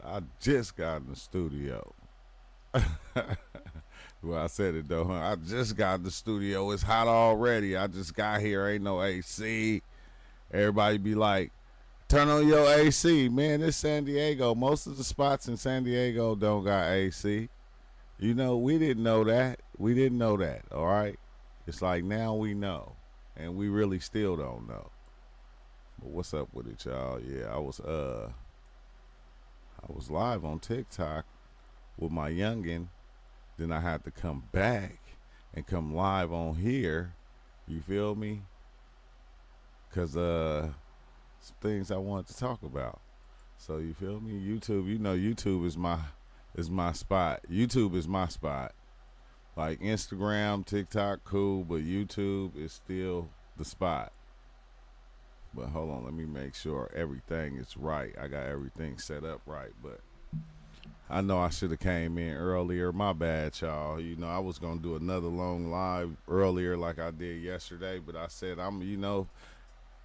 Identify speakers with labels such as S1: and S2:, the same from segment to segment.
S1: I just got in the studio. Well, I said it though, huh? I just got in the studio. It's hot already. I just got here. Ain't no AC. Everybody be like, turn on your AC. Man, it's San Diego. Most of the spots in San Diego don't got AC. You know, we didn't know that. We didn't know that, all right? It's like now we know. And we really still don't know. But what's up with it, y'all? Yeah, I was live on TikTok with my youngin'. Then I had to come back and come live on here. You feel me? Cause some things I wanted to talk about. So you feel me? YouTube, you know, YouTube is my spot. YouTube is my spot. Like Instagram, TikTok, cool, but YouTube is still the spot. But hold on, let me make sure everything is right. I got everything set up right, but I know I should have came in earlier. My bad, y'all. You know, I was gonna do another long live earlier like I did yesterday, but I said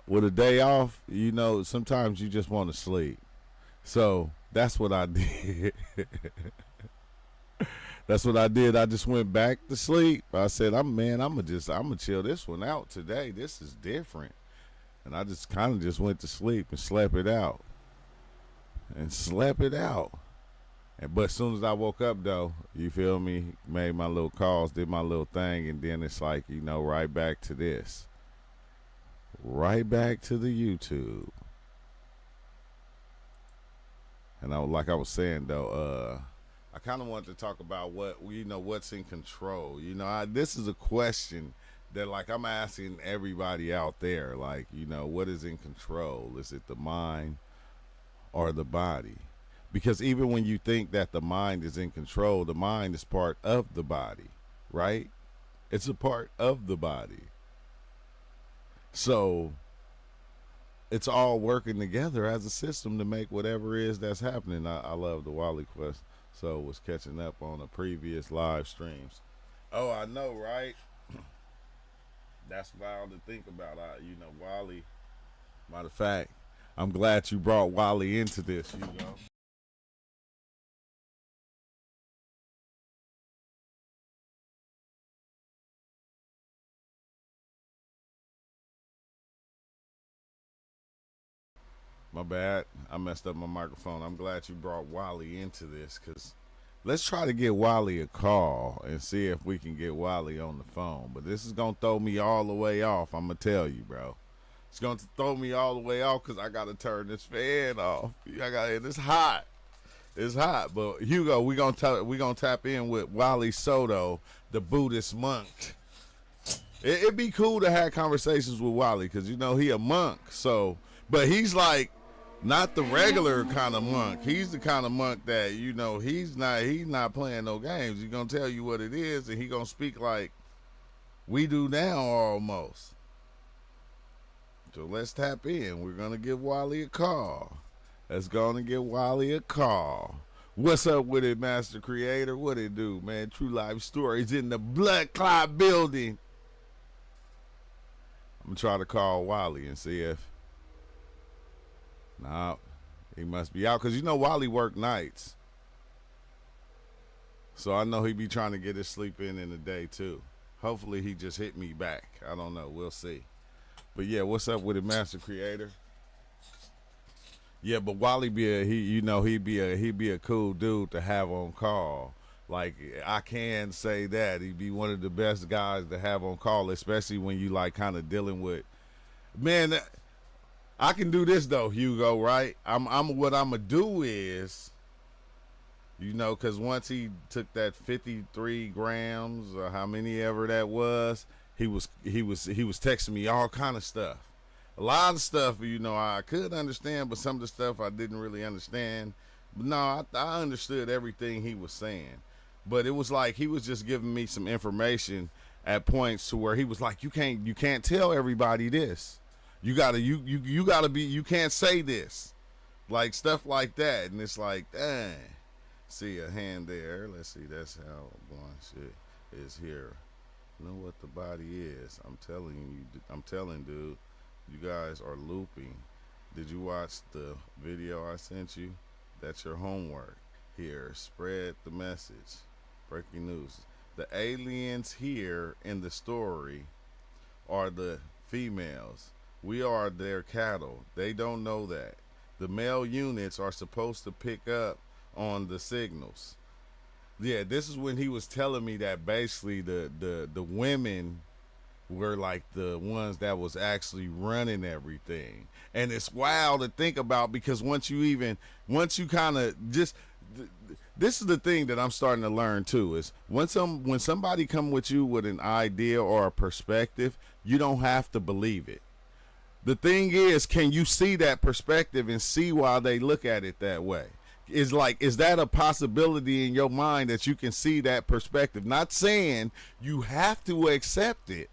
S1: with a day off, sometimes you just want to sleep. So that's what I did. That's what I did. I just went back to sleep. I said, I'm gonna chill this one out today. This is different. And I just kind of just went to sleep and slept it out. And slept it out. But as soon as I woke up, though, you feel me? Made my little calls, did my little thing, and then it's like, right back to this. Right back to the YouTube. And like I was saying, though, I kind of wanted to talk about what's in control. This is a question that, like, I'm asking everybody out there, like, what is in control? Is it the mind or the body? Because even when you think that the mind is in control, the mind is part of the body, right? It's a part of the body. So it's all working together as a system to make whatever it is that's happening. I love the Wally quest. So was catching up on the previous live streams. Oh, I know, right? That's wild to think about. Wally. Matter of fact, I'm glad you brought Wally into this. My bad. I messed up my microphone. I'm glad you brought Wally into this because let's try to get Wally a call and see if we can get Wally on the phone. But this is going to throw me all the way off. I'm going to tell you, bro. It's going to throw me all the way off because I got to turn this fan off. It's hot. It's hot. But Hugo, we gonna tap in with Wally Soto, the Buddhist monk. It'd be cool to have conversations with Wally because he a monk. So, but he's like not the regular kind of monk. He's the kind of monk that he's not playing no games. He's gonna tell you what it is, and he gonna speak like we do now almost. So let's tap in. We're gonna give Wally a call. Let's gonna give Wally a call. What's up with it, Master Creator? What it do, man? True Life Stories in the Blood Clot building. I'm gonna try to call Wally and see if. Nah, he must be out because Wally work nights, so I know he be trying to get his sleep in the day too. Hopefully he just hit me back. I don't know. We'll see. But yeah, what's up with it, Master Creator? Yeah, but Wally he'd be a cool dude to have on call. Like I can say that he'd be one of the best guys to have on call, especially when you like kind of dealing with. Man, I can do this though, Hugo. Right? I'm what I'm gonna do is, because once he took that 53 grams or how many ever that was, he was texting me all kind of stuff. A lot of stuff, I could understand, but some of the stuff I didn't really understand. But no, I understood everything he was saying. But it was like he was just giving me some information at points to where he was like, you can't tell everybody this. You can't say this. Like stuff like that. And it's like, dang. See a hand there. Let's see, that's how one shit is here. Know what the body is. I'm telling dude. You guys are looping. Did you watch the video I sent you? That's your homework here. Spread the message. Breaking news. The aliens here in the story are the females. We are their cattle. They don't know that. The male units are supposed to pick up on the signals. Yeah, this is when he was telling me that basically the women were like the ones that was actually running everything. And it's wild to think about because once you kind of just this is the thing that I'm starting to learn too is when somebody come with you with an idea or a perspective, you don't have to believe it. The thing is, can you see that perspective and see why they look at it that way? Is that a possibility in your mind that you can see that perspective? Not saying you have to accept it,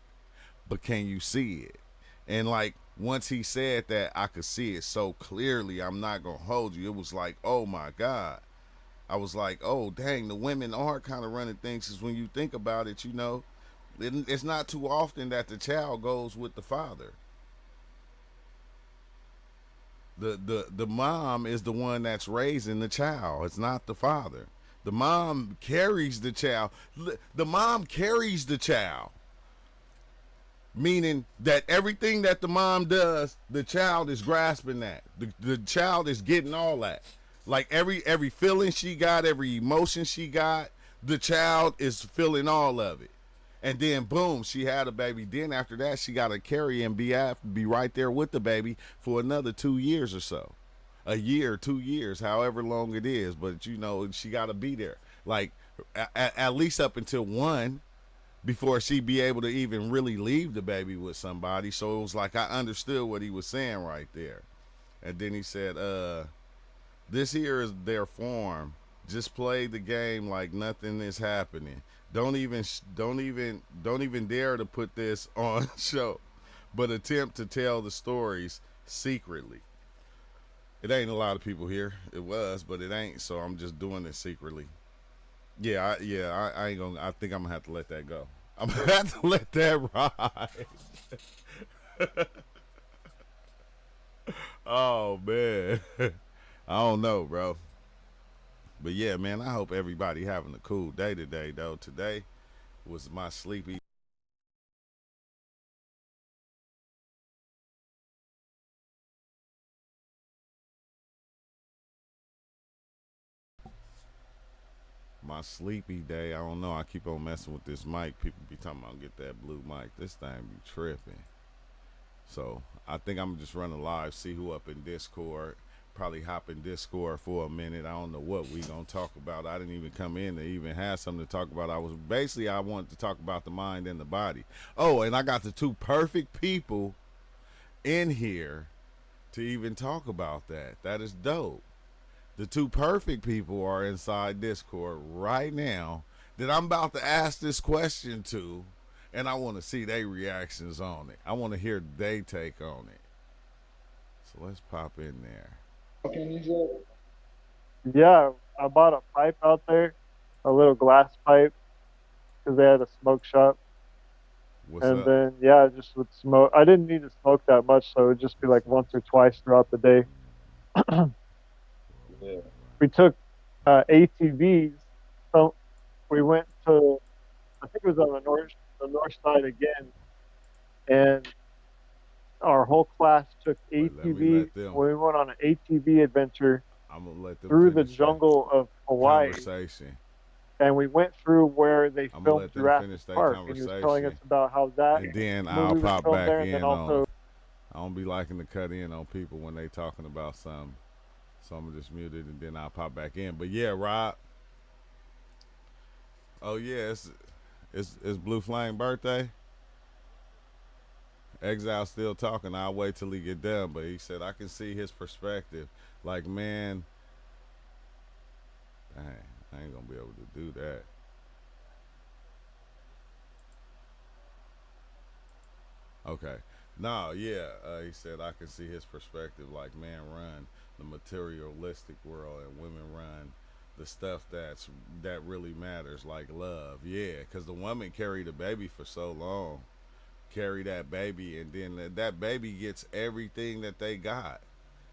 S1: but can you see it? And like once he said that, I could see it so clearly. I'm not gonna hold you. It was like, oh my God. I was like, oh dang, the women are kind of running things. Because when you think about it, it's not too often that the child goes with the father. The mom is the one that's raising the child. It's not the father. The mom carries the child. The mom carries the child, meaning that everything that the mom does, the child is grasping that. The child is getting all that. Like every feeling she got, every emotion she got, the child is feeling all of it. And then boom, she had a baby. Then after that, she got to carry and be right there with the baby for another 2 years or so, a year, 2 years, however long it is. But she got to be there, like at least up until one, before she be able to even really leave the baby with somebody. So it was like I understood what he was saying right there. And then he said, "This here is their form. Just play the game like nothing is happening. Don't even dare to put this on show, but attempt to tell the stories secretly." It ain't a lot of people here. It was, but it ain't. So I'm just doing it secretly. I ain't gonna. I think I'm gonna have to let that go. I'm gonna have to let that ride. Oh man, I don't know, bro. But yeah, man, I hope everybody having a cool day today, though. Today was my sleepy day. I don't know. I keep on messing with this mic. People be talking about get that blue mic. This thing be tripping. So I think I'm just running live, see who up in Discord. Probably hop in Discord for a minute. I don't know what we gonna talk about. I didn't even come in to even have something to talk about. I wanted to talk about the mind and the body. Oh, and I got the two perfect people in here to even talk about that. That is dope. The two perfect people are inside Discord right now that I'm about to ask this question to, and I want to see their reactions on it. I want to hear they take on it. So let's pop in there.
S2: Yeah, I bought a pipe out there, a little glass pipe, because they had a smoke shop.
S1: What's
S2: And
S1: up?
S2: then, yeah, I just would smoke. I didn't need to smoke that much, so it would just be like once or twice throughout the day. We took ATVs. So we went to, I think it was on the north side again, and our whole class took
S1: Wait, let me
S2: ATV.
S1: let them.
S2: We went on an ATV adventure
S1: I'm gonna let them
S2: through the
S1: finish their
S2: jungle of Hawaii,
S1: conversation.
S2: and we went through where they
S1: I'm gonna
S2: filmed
S1: let them
S2: Jurassic
S1: finish their
S2: Park, and he was telling us
S1: conversation,
S2: about how that
S1: and then I'll
S2: movie was
S1: pop
S2: filmed
S1: back
S2: there, and then
S1: in on
S2: also
S1: them. I don't be liking to cut in on people when they talking about something, so I'm just muted and then I'll pop back in. But yeah, Rob. Oh yeah, it's Blue Flame birthday. Exile still talking. I'll wait till he get done, but he said I can see his perspective. Like man, dang, I ain't gonna be able to do that. Okay. No, yeah. He said I can see his perspective. Like man, run the materialistic world, and women run the stuff that really matters, like love. Yeah, because the woman carried the baby for so long, carry that baby, and then that baby gets everything that they got.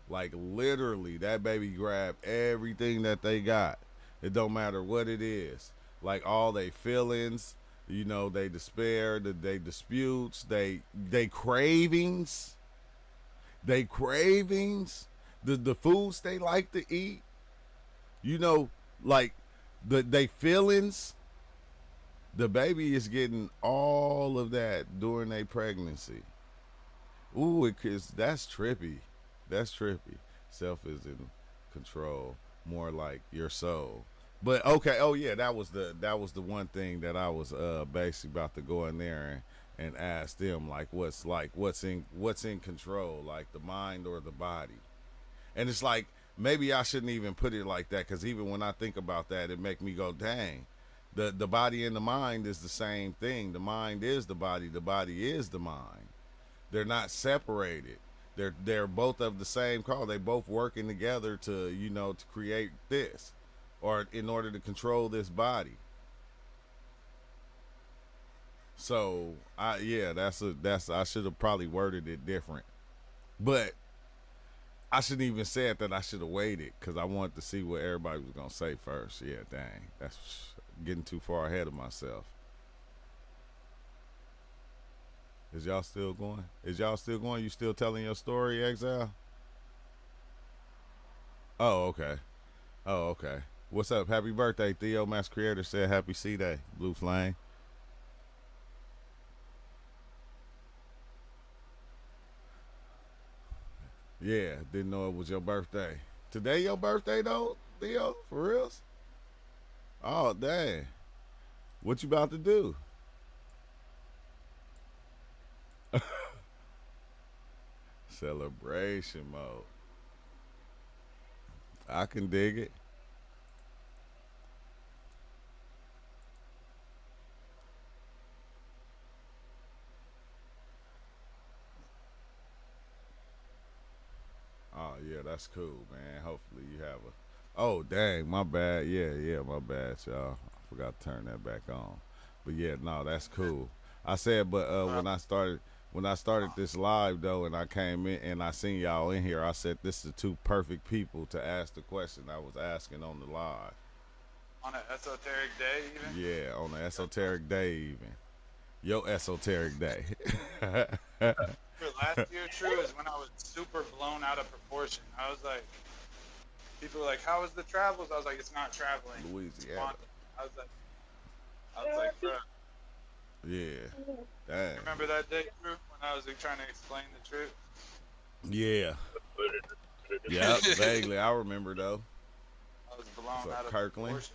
S1: Like literally, that baby grabbed everything that they got. It don't matter what it is. Like all they feelings, they despair, they disputes, they cravings, the foods they like to eat. You know, like they feelings. The baby is getting all of that during their pregnancy. Ooh, that's trippy. That's trippy. Self is in control, more like your soul. But okay, oh yeah, that was the one thing that I was basically about to go in there and ask them what's in control, like the mind or the body. And it's like maybe I shouldn't even put it like that because even when I think about that, it make me go, dang. The body and the mind is the same thing. The mind is the body. The body is the mind. They're not separated. They're both of the same cause. They both working together to create this, or in order to control this body. So that's I should have probably worded it different, but I shouldn't even said that. I should have waited because I wanted to see what everybody was gonna say first. Yeah, dang, that's getting too far ahead of myself. Is y'all still going? Is y'all still going? You still telling your story, Exile? Oh, okay. Oh, okay. What's up? Happy birthday, Theo. Mass Creator said happy C Day. Blue Flame. Yeah, didn't know it was your birthday. Today your birthday though, Theo? For reals? Oh, dang. What you about to do? Celebration mode. I can dig it. Oh yeah, that's cool, man. Hopefully you have a. Oh dang, my bad. Yeah, yeah, my bad, y'all. I forgot to turn that back on. But yeah, no, that's cool. I said, but when I started this live though, and I came in and I seen y'all in here, I said this is the two perfect people to ask the question I was asking on the live.
S3: On an esoteric day, even.
S1: Yeah, on the esoteric day even. Your esoteric day.
S3: For last year, true, is when I was super blown out of proportion. I was like, people were like, "How was the travels?" I was like, "It's not traveling, it's
S1: Louisiana.
S3: quantum." I was like, "Bro,
S1: Yeah. Dang.
S3: remember that day, true, when I was like, trying to explain the trip?"
S1: Yeah. Yeah, vaguely. I remember though.
S3: I was blown
S1: So
S3: out of
S1: Kirkland,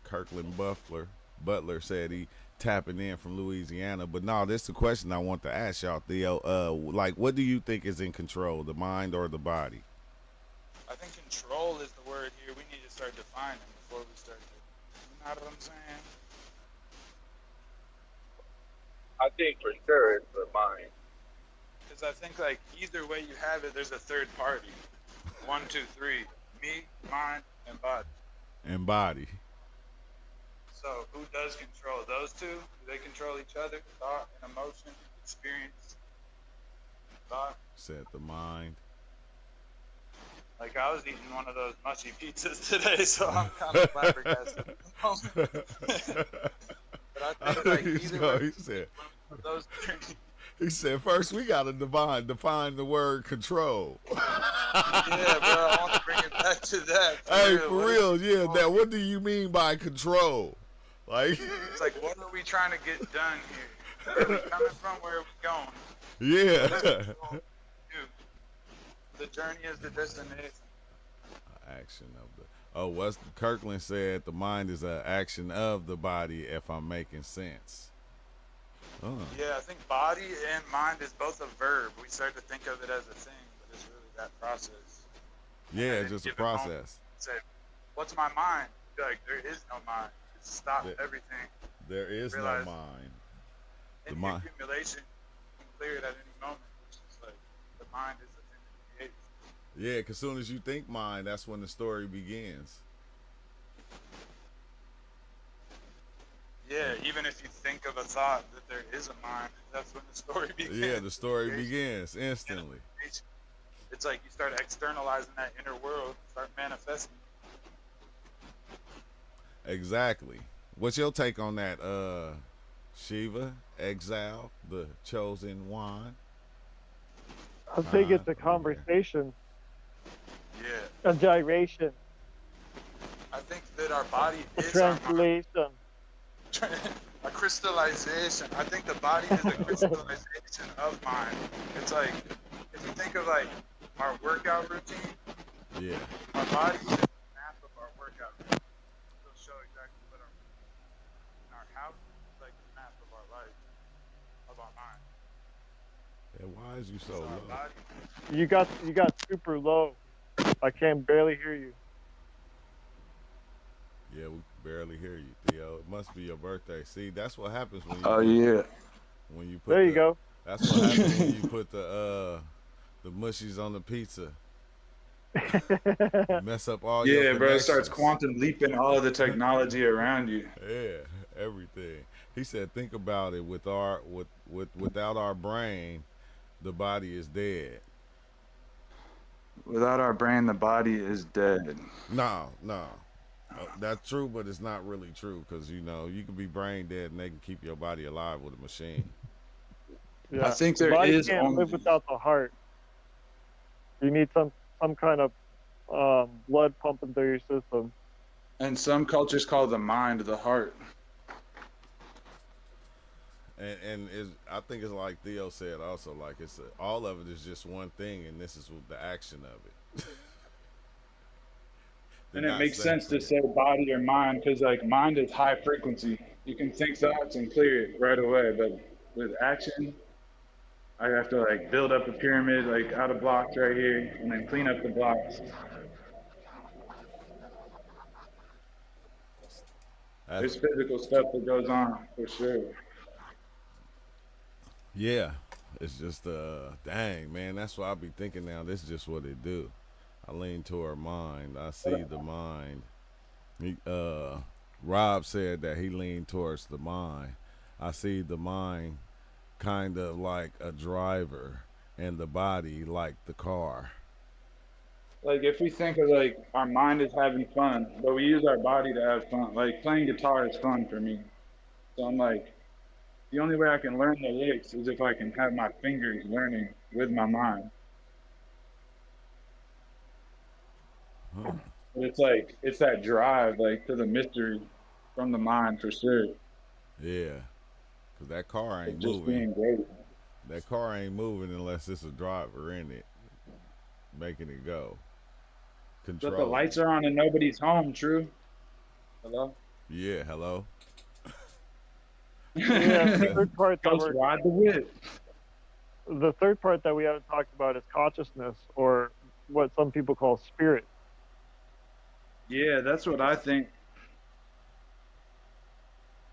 S3: proportion.
S1: Butler said he tapping in from Louisiana. But no, this is the question I want to ask y'all, Theo. Like, what do you think is in control, the mind or the body?
S3: I think control is the word here. We need to start defining before we start to. You know what I'm saying?
S4: I think for sure it's the mind.
S3: Because I think like either way you have it, there's a third party. One, two, three. Me, mind, and body.
S1: And body.
S3: So who does control those two? Do they control each other? Thought and emotion, experience, thought.
S1: Said the mind.
S3: Like I was eating one of those mushy pizzas today, so I'm kind of flabbergasted at the moment. But I think like either
S1: No,
S3: way,
S1: he said.
S3: one of those three.
S1: He said first we gotta define the word control.
S3: Yeah, bro, I want to bring it back to that.
S1: Hey,
S3: Real.
S1: for
S3: What is
S1: real, yeah.
S3: control?
S1: That. What do you mean by control? Like,
S3: It's like, what are we trying to get done here? Where are we coming from? Where are we going?
S1: yeah.
S3: What is control? Dude, the journey is the destination.
S1: Action of the. Oh, what's Kirkland said? The mind is an action of the body. If I'm making sense. Oh.
S3: Yeah, I think body and mind is both a verb. We start to think of it as a thing, but it's really that process.
S1: Yeah,
S3: And
S1: it's
S3: then
S1: just a
S3: give it moment.
S1: process.
S3: Say, what's my mind? Be like, there is no mind. It's stop
S1: There-
S3: everything.
S1: There is no
S3: Realize
S1: mind. The
S3: any
S1: mind.
S3: accumulation you can clear it at any moment, which is like the mind is the thing that creates.
S1: Yeah, because soon as you think mind, that's when the story begins.
S3: Yeah, even if you think of a thought that there is a mind, that's when the story begins.
S1: Yeah, the story
S3: Creation
S1: begins
S3: and
S1: instantly.
S3: creation. it's like you start externalizing that inner world, start manifesting.
S1: Exactly. What's your take on that, Shiva, Exile, the chosen one?
S2: I think it's a
S1: Yeah.
S2: conversation,
S3: Yeah,
S2: a gyration,
S3: I think that our body
S2: a
S3: is our mind.
S2: translation.
S3: A crystallization. I think the body is a crystallization of mind. It's like if you think of like our workout routine,
S1: Yeah.
S3: our body is the map of our workout routine. It'll show exactly what our house is like the map of our life, of our mind.
S1: And why is you so
S3: So our
S1: low?
S3: body.
S2: You got super low. I can barely hear you.
S1: Yeah, we can barely hear you, Theo. It must be your birthday. See, that's what happens
S4: Oh yeah.
S1: when you put
S2: There you
S1: the
S2: go.
S1: that's what happens when you put the mushies on the pizza. Mess up all your
S4: Yeah, bro. It starts
S1: connections.
S4: quantum leaping all of the technology around you.
S1: Yeah, everything. He said, think about it. Without our brain, the body is dead.
S4: Without our brain, the body is dead.
S1: No, no. That's true, but it's not really true because you can be brain dead and they can keep your body alive with a machine.
S4: I
S2: Yeah,
S4: think
S2: the
S4: there
S2: body
S4: is
S2: can't live
S4: only,
S2: without the heart. You need some kind of blood pumping through your system.
S4: and some cultures call the mind the heart.
S1: And I think it's like Theo said also, like all of it is just one thing, and this is the action of it. They're
S4: And it
S1: not
S4: makes sense to
S1: separate.
S4: say body or mind because, like, mind is high frequency. You can think thoughts and clear it right away. But with action, I have to, like, build up a pyramid, like, out of blocks right here and then clean up the blocks.
S1: That's,
S4: There's physical stuff that goes on for sure.
S1: yeah, it's just dang man. That's what I be thinking now. This is just what it do. I lean toward mind. I see the mind. He, Rob said that he leaned towards the mind. I see the mind kind of like a driver and the body like the car.
S4: Like, if we think of, like, our mind is having fun, but we use our body to have fun. Like, playing guitar is fun for me. So I'm like, the only way I can learn the licks is if I can have my fingers learning with my mind.
S1: Huh.
S4: But it's like it's that drive, like to the mystery from the mind for sure.
S1: Yeah, cause that car
S4: Of
S1: ain't
S4: just
S1: moving.
S4: being great.
S1: That car ain't moving unless it's a driver in it making it go,
S4: But the
S1: controlling
S4: lights
S1: it.
S4: are on and nobody's home, true? Hello?
S1: Yeah, hello.
S2: Yeah, the third part that
S4: Ghost ride the whip.
S2: we haven't talked about is consciousness, or what some people call spirit.
S4: Yeah, that's what I think.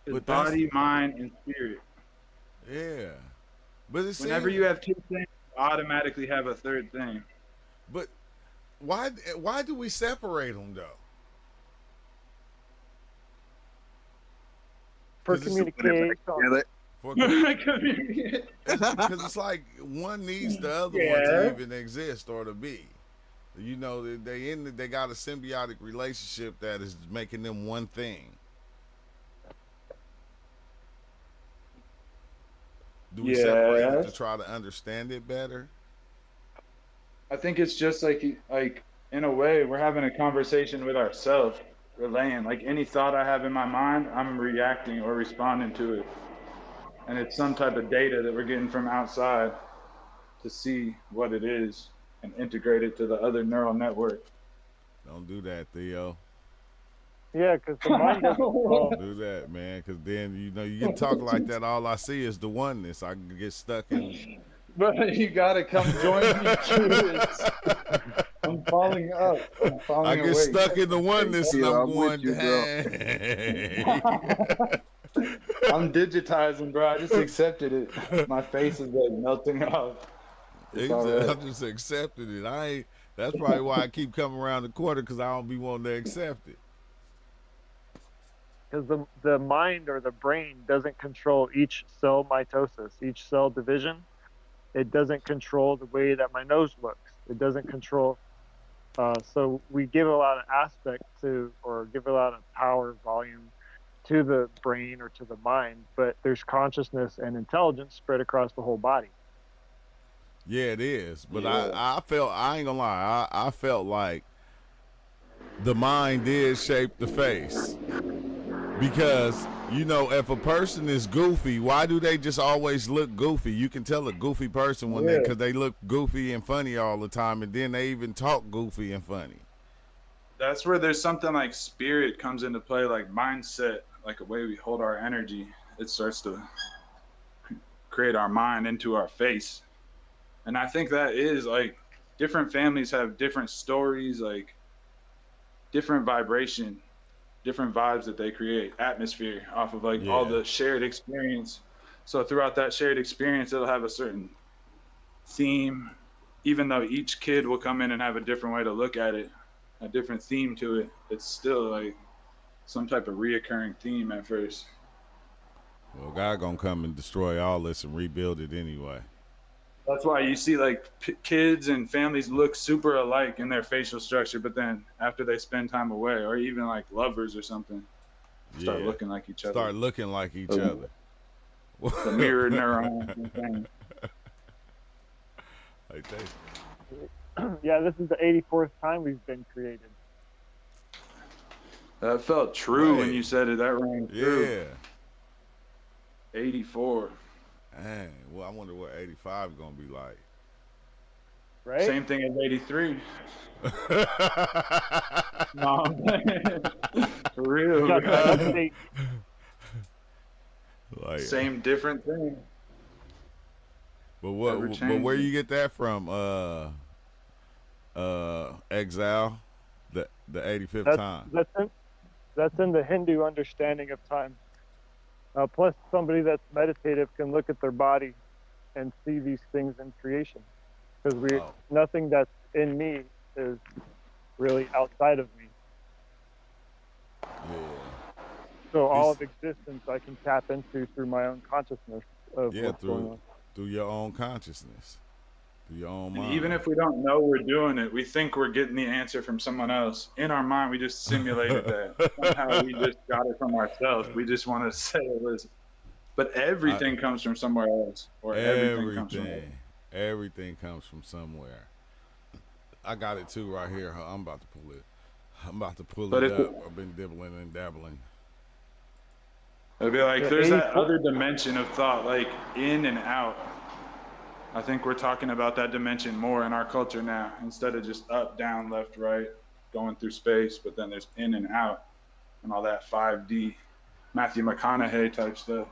S4: Is
S1: But that's
S4: body, mind, and spirit.
S1: yeah. But it
S4: Whenever
S1: seems.
S4: you have two things, you automatically have a third thing.
S1: But why do we separate them though?
S2: For
S1: Because
S2: communication.
S1: it's like one needs the other one to
S4: Yeah.
S1: even exist or to be. They got a symbiotic relationship that is making them one thing. Do we separate it to
S4: Yes.
S1: try to understand it better?
S4: I think it's just like in a way we're having a conversation with ourselves, relaying like any thought I have in my mind, I'm reacting or responding to it, and it's some type of data that we're getting from outside to see what it is and integrate it to the other neural network.
S1: Don't do that, Theo.
S2: Yeah, because the mind doesn't.
S1: Don't do that, man. Because then you get talk like that. All I see is the oneness. I can get stuck in.
S4: But you gotta come join me through it. I'm falling up. I'm
S1: I
S4: falling
S1: get
S4: awake.
S1: stuck in the oneness, and
S5: Yeah,
S1: I'm
S5: I'm with
S1: going,
S5: you, bro.
S1: dang.
S4: I'm digitizing, bro. I just accepted it. My face is like melting off. It's all right.
S1: I'm just accepting it. I ain't. That's probably why I keep coming around the corner because I don't be wanting to accept it.
S2: Because the mind or the brain doesn't control each cell mitosis, each cell division. It doesn't control the way that my nose looks. It doesn't control. So we give a lot of aspect to, or give a lot of power, volume to the brain or to the mind, but there's consciousness and intelligence spread across the whole body.
S1: Yeah, it is. But
S4: Yeah.
S1: I felt, I ain't gonna lie, I felt like the mind did shape the face. Because, you know, if a person is goofy, why do they just always look goofy? You can tell a goofy person when
S2: Yeah.
S1: because they look goofy and funny all the time, and then they even talk goofy and funny.
S4: That's where there's something like spirit comes into play, like mindset, like a way we hold our energy. It starts to create our mind into our face. And I think that is like different families have different stories, like different vibration, different vibes that they create, atmosphere off of like all
S1: Yeah.
S4: the shared experience. So throughout that shared experience, it'll have a certain theme, even though each kid will come in and have a different way to look at it, a different theme to it. It's still like some type of reoccurring theme at first.
S1: Well, God gonna come and destroy all this and rebuild it anyway.
S4: That's why you see like kids and families look super alike in their facial structure, but then after they spend time away, or even like lovers or something, start
S1: Yeah.
S4: looking like each other.
S1: Start looking like each
S4: The-
S1: other.
S4: The mirror neurons and things.
S1: Like they,
S2: Yeah, this is the 84th time we've been created.
S4: That felt true when
S1: Right.
S4: you said it. That rang true.
S1: yeah.
S4: 84.
S1: Dang. Well, I wonder what 85 is gonna be like.
S2: Right?
S4: Same thing as 83. No, I'm playing. For real.
S2: Got that
S4: bro.
S2: update.
S1: Like,
S4: Same different thing.
S1: But what?
S4: Ever
S1: But where
S4: changing.
S1: you get that from? Exile, the 85th
S2: That's
S1: time.
S2: that's in the Hindu understanding of time. Plus, somebody that's meditative can look at their body and see these things in creation, because
S1: Oh.
S2: nothing that's in me is really outside of me.
S1: Yeah.
S2: So all
S1: It's-
S2: of existence I can tap into through my own consciousness of
S1: Yeah,
S2: what's going
S1: through
S2: on.
S1: through your own consciousness, through your own
S4: And
S1: mind.
S4: even if we don't know we're doing it, we think we're getting the answer from someone else. In our mind, we just simulated that. Somehow we just got it from ourselves. We just want to say it was. But everything comes from somewhere else, or everything comes from.
S1: everything comes from somewhere. I got it too right here. I'm about to pull it. I'm about to pull
S4: But
S1: it
S4: if
S1: up. I've been dibbling and dabbling.
S4: It'd be like
S2: Yeah,
S4: there's that
S2: 84
S4: other dimension of thought, like in and out. I think we're talking about that dimension more in our culture now, instead of just up, down, left, right, going through space. But then there's in and out, and all that 5D, Matthew McConaughey type stuff.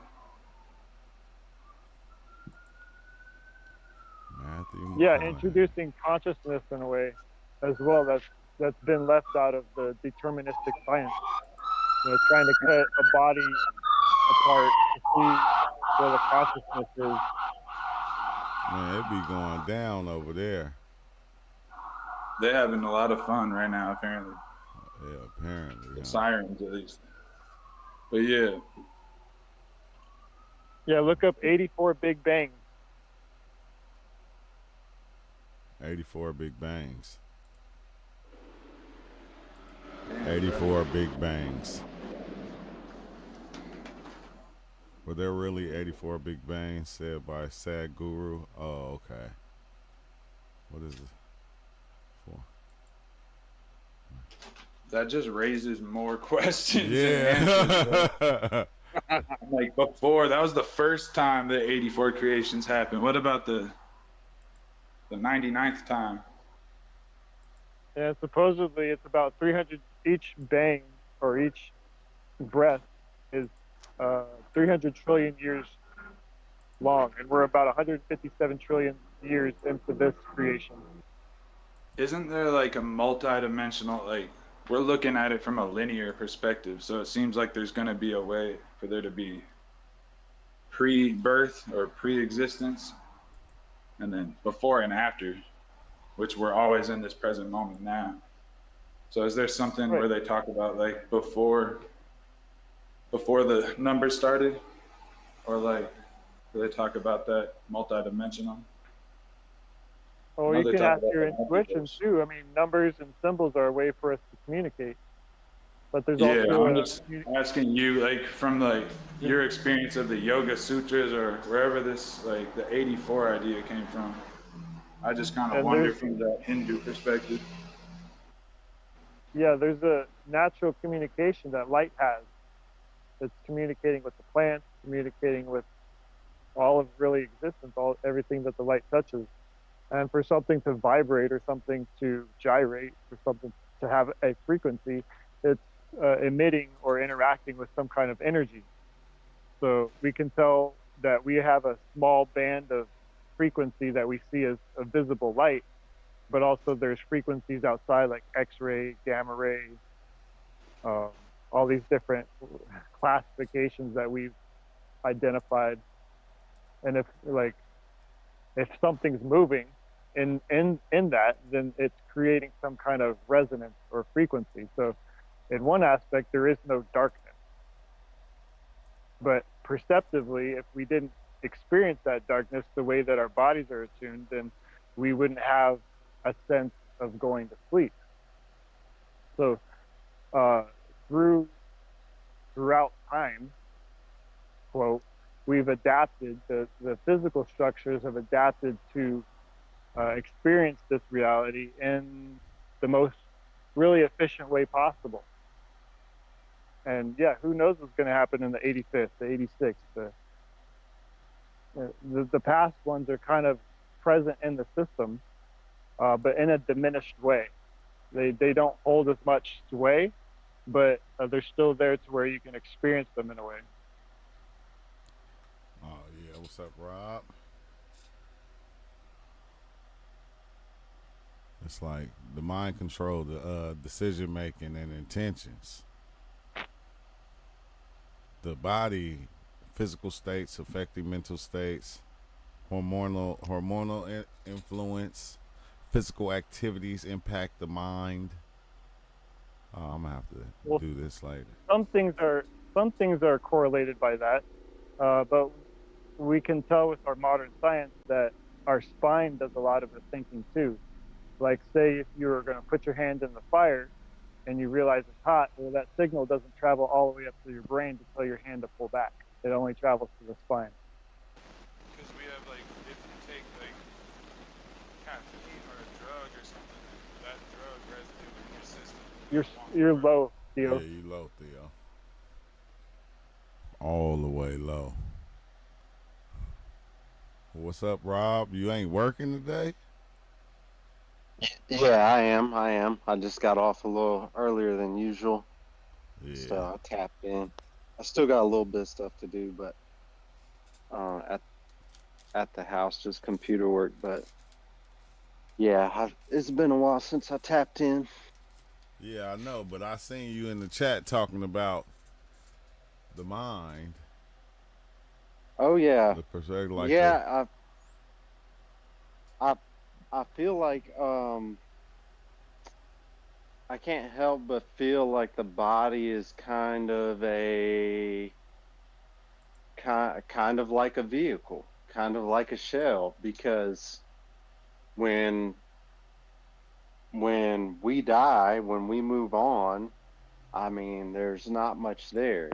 S1: Matthew.
S2: Yeah,
S1: McConaughey.
S2: introducing consciousness in a way as well that's been left out of the deterministic science. You know, trying to cut a body apart to see where the consciousness is.
S1: Man, it be going down over there.
S4: They're having a lot of fun right now, apparently.
S1: Yeah, apparently.
S4: The
S1: Huh?
S4: sirens, at least. But yeah,
S2: Yeah, look up 84 Big Bang.
S1: 84 Big Bangs. 84 Big Bangs. Were there really 84 Big Bangs said by Sadhguru? Oh, okay. What is it? For?
S4: that just raises more questions. And answers.
S1: Yeah.
S4: Like before, that was the first time the 84 creations happened. What about the 99th time?
S2: And supposedly it's about 300, each bang or each breath is 300 trillion years long. And we're about 157 trillion years into this creation.
S4: Isn't there like a multi-dimensional, like we're looking at it from a linear perspective, so it seems like there's going to be a way for there to be pre-birth or pre-existence, and then before and after, which we're always in this present moment now. So is there something
S2: Right.
S4: where they talk about like before the numbers started, or like do they talk about that multi-dimensional?
S2: Or you
S4: Another
S2: can
S4: time
S2: ask
S4: about
S2: your
S4: the
S2: intuition
S4: multiverse.
S2: too. I mean, numbers and symbols are a way for us to communicate, but there's
S4: Yeah,
S2: also
S4: I'm
S2: a
S4: just asking you, like, from like
S2: commu-
S4: your experience of the Yoga Sutras or wherever this, like, the 84 idea came from. I just kind of
S2: and
S4: wonder
S2: there's
S4: from the Hindu perspective.
S2: yeah, there's a natural communication that light has. It's communicating with the plants, communicating with all of really existence, all everything that the light touches. And for something to vibrate or something to gyrate or something to have a frequency, it's emitting or interacting with some kind of energy. So we can tell that we have a small band of frequency that we see as a visible light, but also there's frequencies outside like X-ray, gamma ray, um, all these different classifications that we've identified. And if something's moving in that, then it's creating some kind of resonance or frequency. So in one aspect, there is no darkness, but perceptively, if we didn't experience that darkness the way that our bodies are attuned, then we wouldn't have a sense of going to sleep. So uh, throughout time, quote, we've adapted, the physical structures have adapted to experience this reality in the most really efficient way possible. And yeah, who knows what's going to happen in the 85th, the 86th. The past ones are kind of present in the system, but in a diminished way. They don't hold as much sway, but they're still there to where you can experience them in a way.
S1: Oh yeah, what's up, Rob? It's like the mind control, the decision making and intentions. The body, physical states affecting mental states, hormonal influence, physical activities impact the mind. Oh, I'm gonna have to
S2: Well,
S1: do this later.
S2: some things are correlated by that, but we can tell with our modern science that our spine does a lot of the thinking too. Like, say if you were going to put your hand in the fire and you realize it's hot, well, that signal doesn't travel all the way up to your brain to tell your hand to pull back. It only travels to the spine.
S3: Because we have like, if you take like caffeine or a drug or something, that drug residue in your system,
S2: You're
S3: you'll want
S2: you're
S3: more.
S2: low,
S1: Yeah,
S2: Theo.
S1: you low, Theo. All the way low. What's up, Rob? You ain't working today?
S5: Yeah, I am. I am. I just got off a little earlier than usual, so
S1: Yeah.
S5: I tapped in. I still got a little bit of stuff to do, but at the house, just computer work. But yeah, it's been a while since I tapped in.
S1: Yeah, I know, but I seen you in the chat talking about the mind,
S5: Oh yeah,
S1: the perspective, like the
S5: yeah. I I feel like I can't help but feel like the body is kind of like a vehicle, kind of like a shell, because when when we die, when we move on, I mean, there's not much there.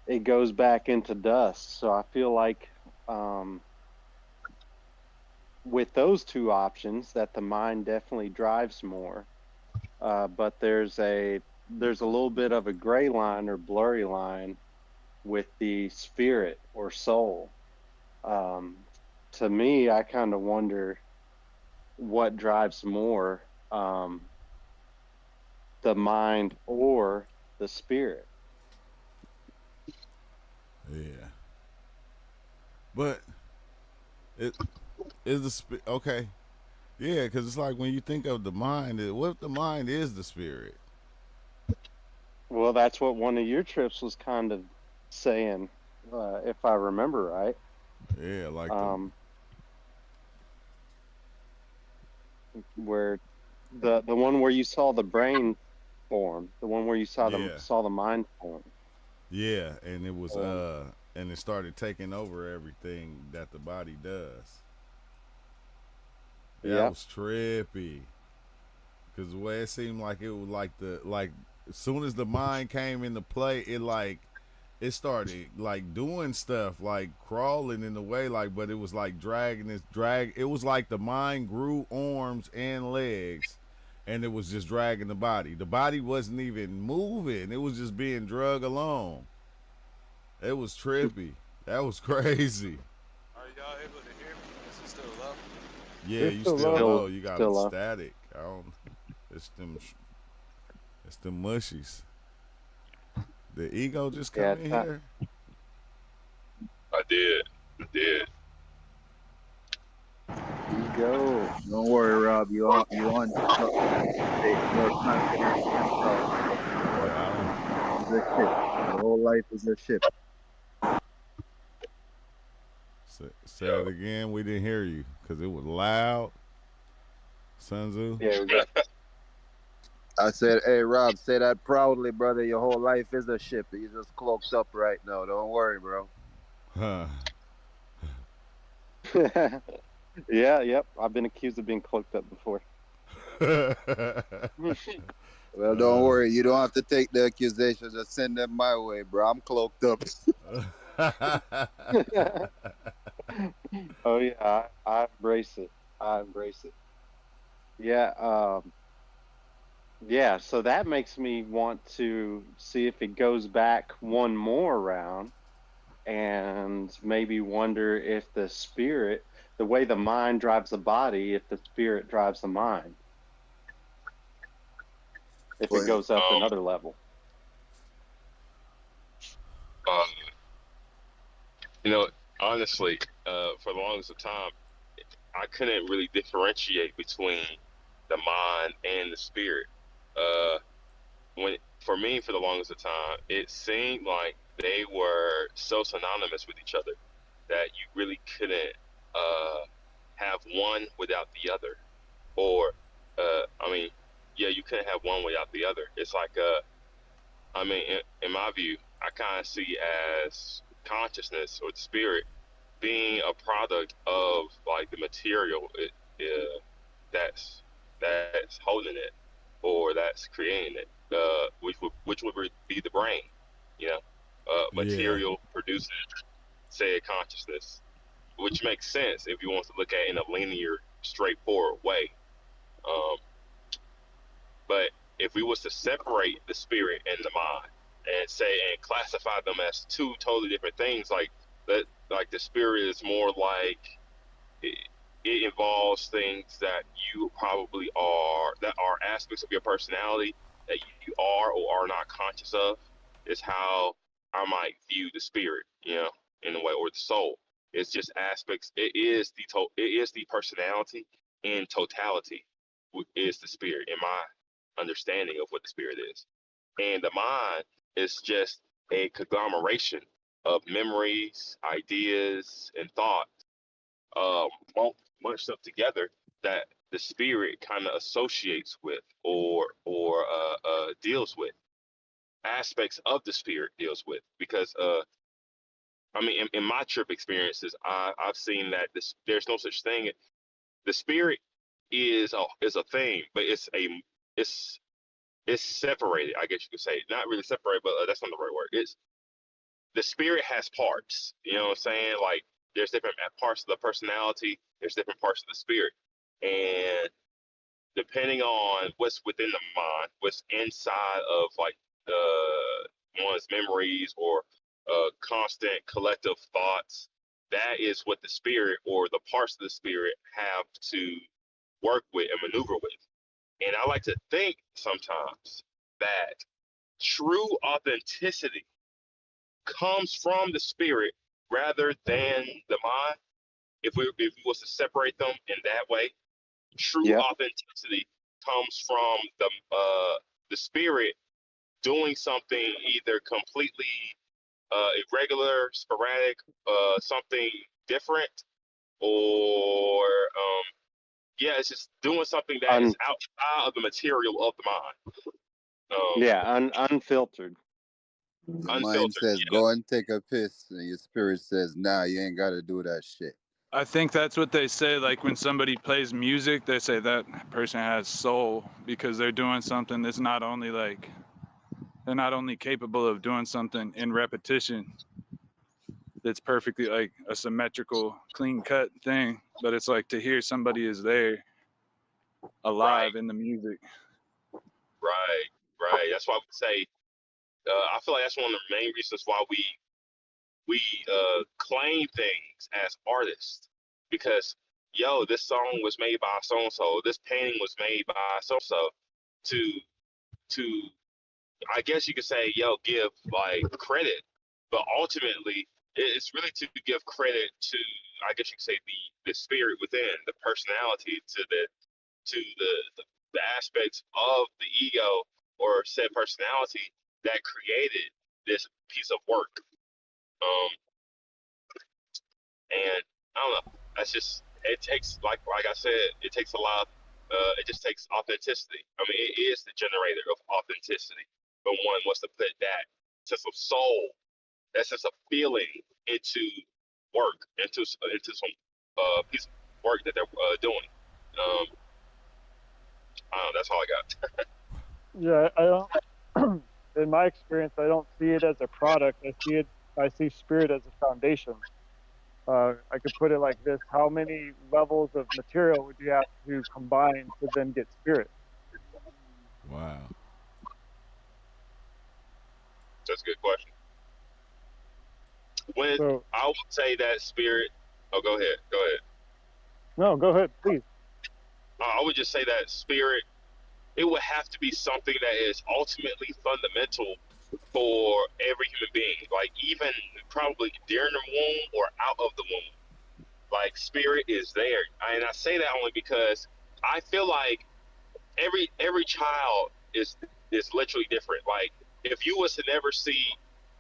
S5: It goes back into dust. So I feel like um, with those two options, that the mind definitely drives more. But there's a little bit of a gray line or blurry line with the spirit or soul. Um, to me, I kind of wonder what drives more, the mind or the spirit.
S1: yeah. But it is okay. Yeah, because it's like when you think of the mind, what if the mind is the spirit?
S5: Well, that's what one of your trips was kind of saying, if I remember right.
S1: Yeah, like the
S5: Um, where the one where you saw the brain form, the one where you
S1: yeah,
S5: saw the mind form.
S1: yeah, and it was
S5: Um,
S1: and it started taking over everything that the body does. That
S5: Yep.
S1: was trippy. Cause the way it seemed like it was like as soon as the mind came into play, it started like doing stuff like crawling in the way but it was like dragging this drag. It was like the mind grew arms and legs, and it was just dragging the body. The body wasn't even moving. It was just being drug along. It was trippy. That was crazy.
S3: Are y'all able to hear me? Is it still low?
S1: Yeah,
S2: It's
S1: you
S2: still
S1: still
S2: low.
S1: low. You got
S5: Still low.
S1: static. I don't. It's them mushies. The ego just come
S5: Yeah,
S1: in here.
S6: I did.
S5: Ego.
S7: Don't worry, Rob. You on your confidence in yourself.
S1: Yeah,
S7: Is a ship. Your whole life is a ship.
S1: say it again. We didn't hear you because it was loud. Sun Tzu.
S5: Yeah, we got
S7: I said, hey, Rob, say that proudly, brother. Your whole life is a ship. You just cloaked up right now. Don't worry, bro.
S1: Huh.
S5: Yeah, yep. I've been accused of being cloaked up before.
S7: Well, don't worry. You don't have to take the accusations. Just send them my way, bro. I'm cloaked up.
S5: Oh yeah, I embrace it. I embrace it. Yeah, yeah, so that makes me want to see if it goes back one more round and maybe wonder if the spirit, the way the mind drives the body, if the spirit drives the mind, if it
S7: Well,
S5: goes up
S6: Um,
S5: another level.
S6: um, you know, honestly, for the longest of time, I couldn't really differentiate between the mind and the spirit. Uh, when for me, for the longest of time, it seemed like they were so synonymous with each other that you really couldn't have one without the other. Or, I mean, yeah, you couldn't have one without the other. It's like, I mean, in my view, I kind of see as consciousness or the spirit being a product of like the material that's that's holding it or that's creating it, which would be the brain, you know,
S1: Yeah.
S6: material produces said consciousness, which makes sense if you want to look at it in a linear, straightforward way. Um, but if we was to separate the spirit and the mind and say and classify them as two totally different things, like that, like the spirit is more like it, it involves things that you probably are, that are aspects of your personality that you are or are not conscious of, is how I might view the spirit, you know, in a way, or the soul. It's just aspects. It is the personality in totality is the spirit in my understanding of what the spirit is. And the mind is just a conglomeration of memories, ideas, and thoughts, um, bunched up together that the spirit kind of associates with or deals with, aspects of the spirit deals with. Because I mean, in my trip experiences, I've seen that there's no such thing. The spirit is a thing, but it's it's separated. I guess you could say not really separated, but that's not the right word. It's the spirit has parts. You know what I'm saying? Like there's different parts of the personality. There's different parts of the spirit, and depending on what's within the mind, what's inside of like one's memories or constant collective thoughts, that is what the spirit or the parts of the spirit have to work with and maneuver with. And I like to think sometimes that true authenticity comes from the spirit rather than the mind. If we was to separate them in that way, true
S5: Yep.
S6: authenticity comes from the spirit doing something either completely irregular, sporadic, something different, or yeah, it's just doing something that is
S5: Un-
S6: outside of the material of the mind. Um,
S5: yeah, unfiltered.
S7: Your mind
S6: unfiltered.
S7: says,
S6: Yeah,
S7: go and take a piss, and your spirit says, nah, you ain't got to do that shit.
S4: I think that's what they say. Like when somebody plays music, they say that person has soul because they're doing something that's not only like they're not only capable of doing something in repetition that's perfectly like a symmetrical, clean cut thing, but it's like to hear somebody is there alive
S6: right,
S4: in the music.
S6: right, right. That's why we say. I feel like that's one of the main reasons why we claim things as artists, because this song was made by so and so, this painting was made by so and so, to to I guess you could say give like credit, but ultimately it's really to give credit to, I guess you could say, the spirit within, the personality, to the aspects of the ego or said personality that created this piece of work. Um, and I don't know. That's just, it takes, like I said, it takes a lot. It just takes authenticity. I mean, it is the generator of authenticity. But one wants to put that sense of soul, that sense of feeling into work, into some piece of work that they're doing. I don't know, that's all I got.
S2: Yeah, I don't. In my experience, I don't see it as a product. I see spirit as a foundation. I could put it like this: how many levels of material would you have to combine to then get spirit?
S1: Wow.
S6: That's a good question. When
S2: So,
S6: I would say that spirit, oh, go ahead.
S2: no, go ahead, please.
S6: I would just say that spirit, it would have to be something that is ultimately fundamental for every human being, like even probably during the womb or out of the womb. Like spirit is there, and I say that only because I feel like every child is literally different. Like if you was to never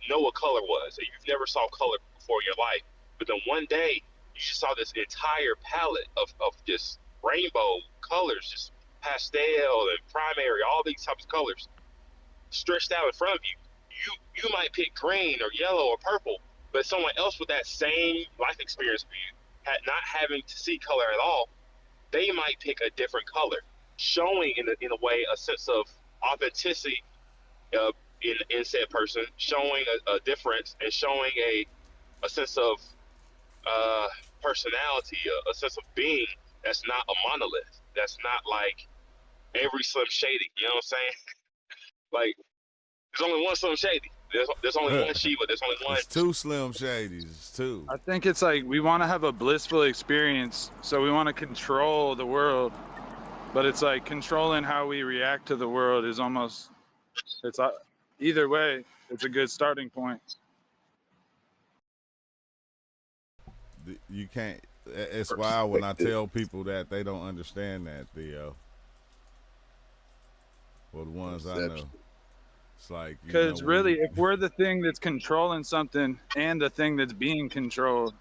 S6: know what color was, and you've never saw color before in your life, but then one day you just saw this entire palette of just rainbow colors, just pastel and primary, all these types of colors stretched out in front of you. You might pick green or yellow or purple, but someone else with that same life experience for you, not having to see color at all, they might pick a different color, showing in a way a sense of authenticity in said person, showing a difference and showing a sense of personality, a sense of being that's not a monolith. That's not like every Slim Shady. You know what I'm saying? Like there's only one Slim Shady. There's only one Shiva. There's only one.
S1: It's two Slim Shadys. It's two.
S4: I think it's like we want to have a blissful experience, so we want to control the world, but it's like controlling how we react to the world is almost, it's either way, it's a good starting point.
S1: You can't. It's wild when I tell people that they don't understand that, Theo. Well, the ones I know. It's like,
S4: because really, if we're the thing that's controlling something and the thing that's being controlled,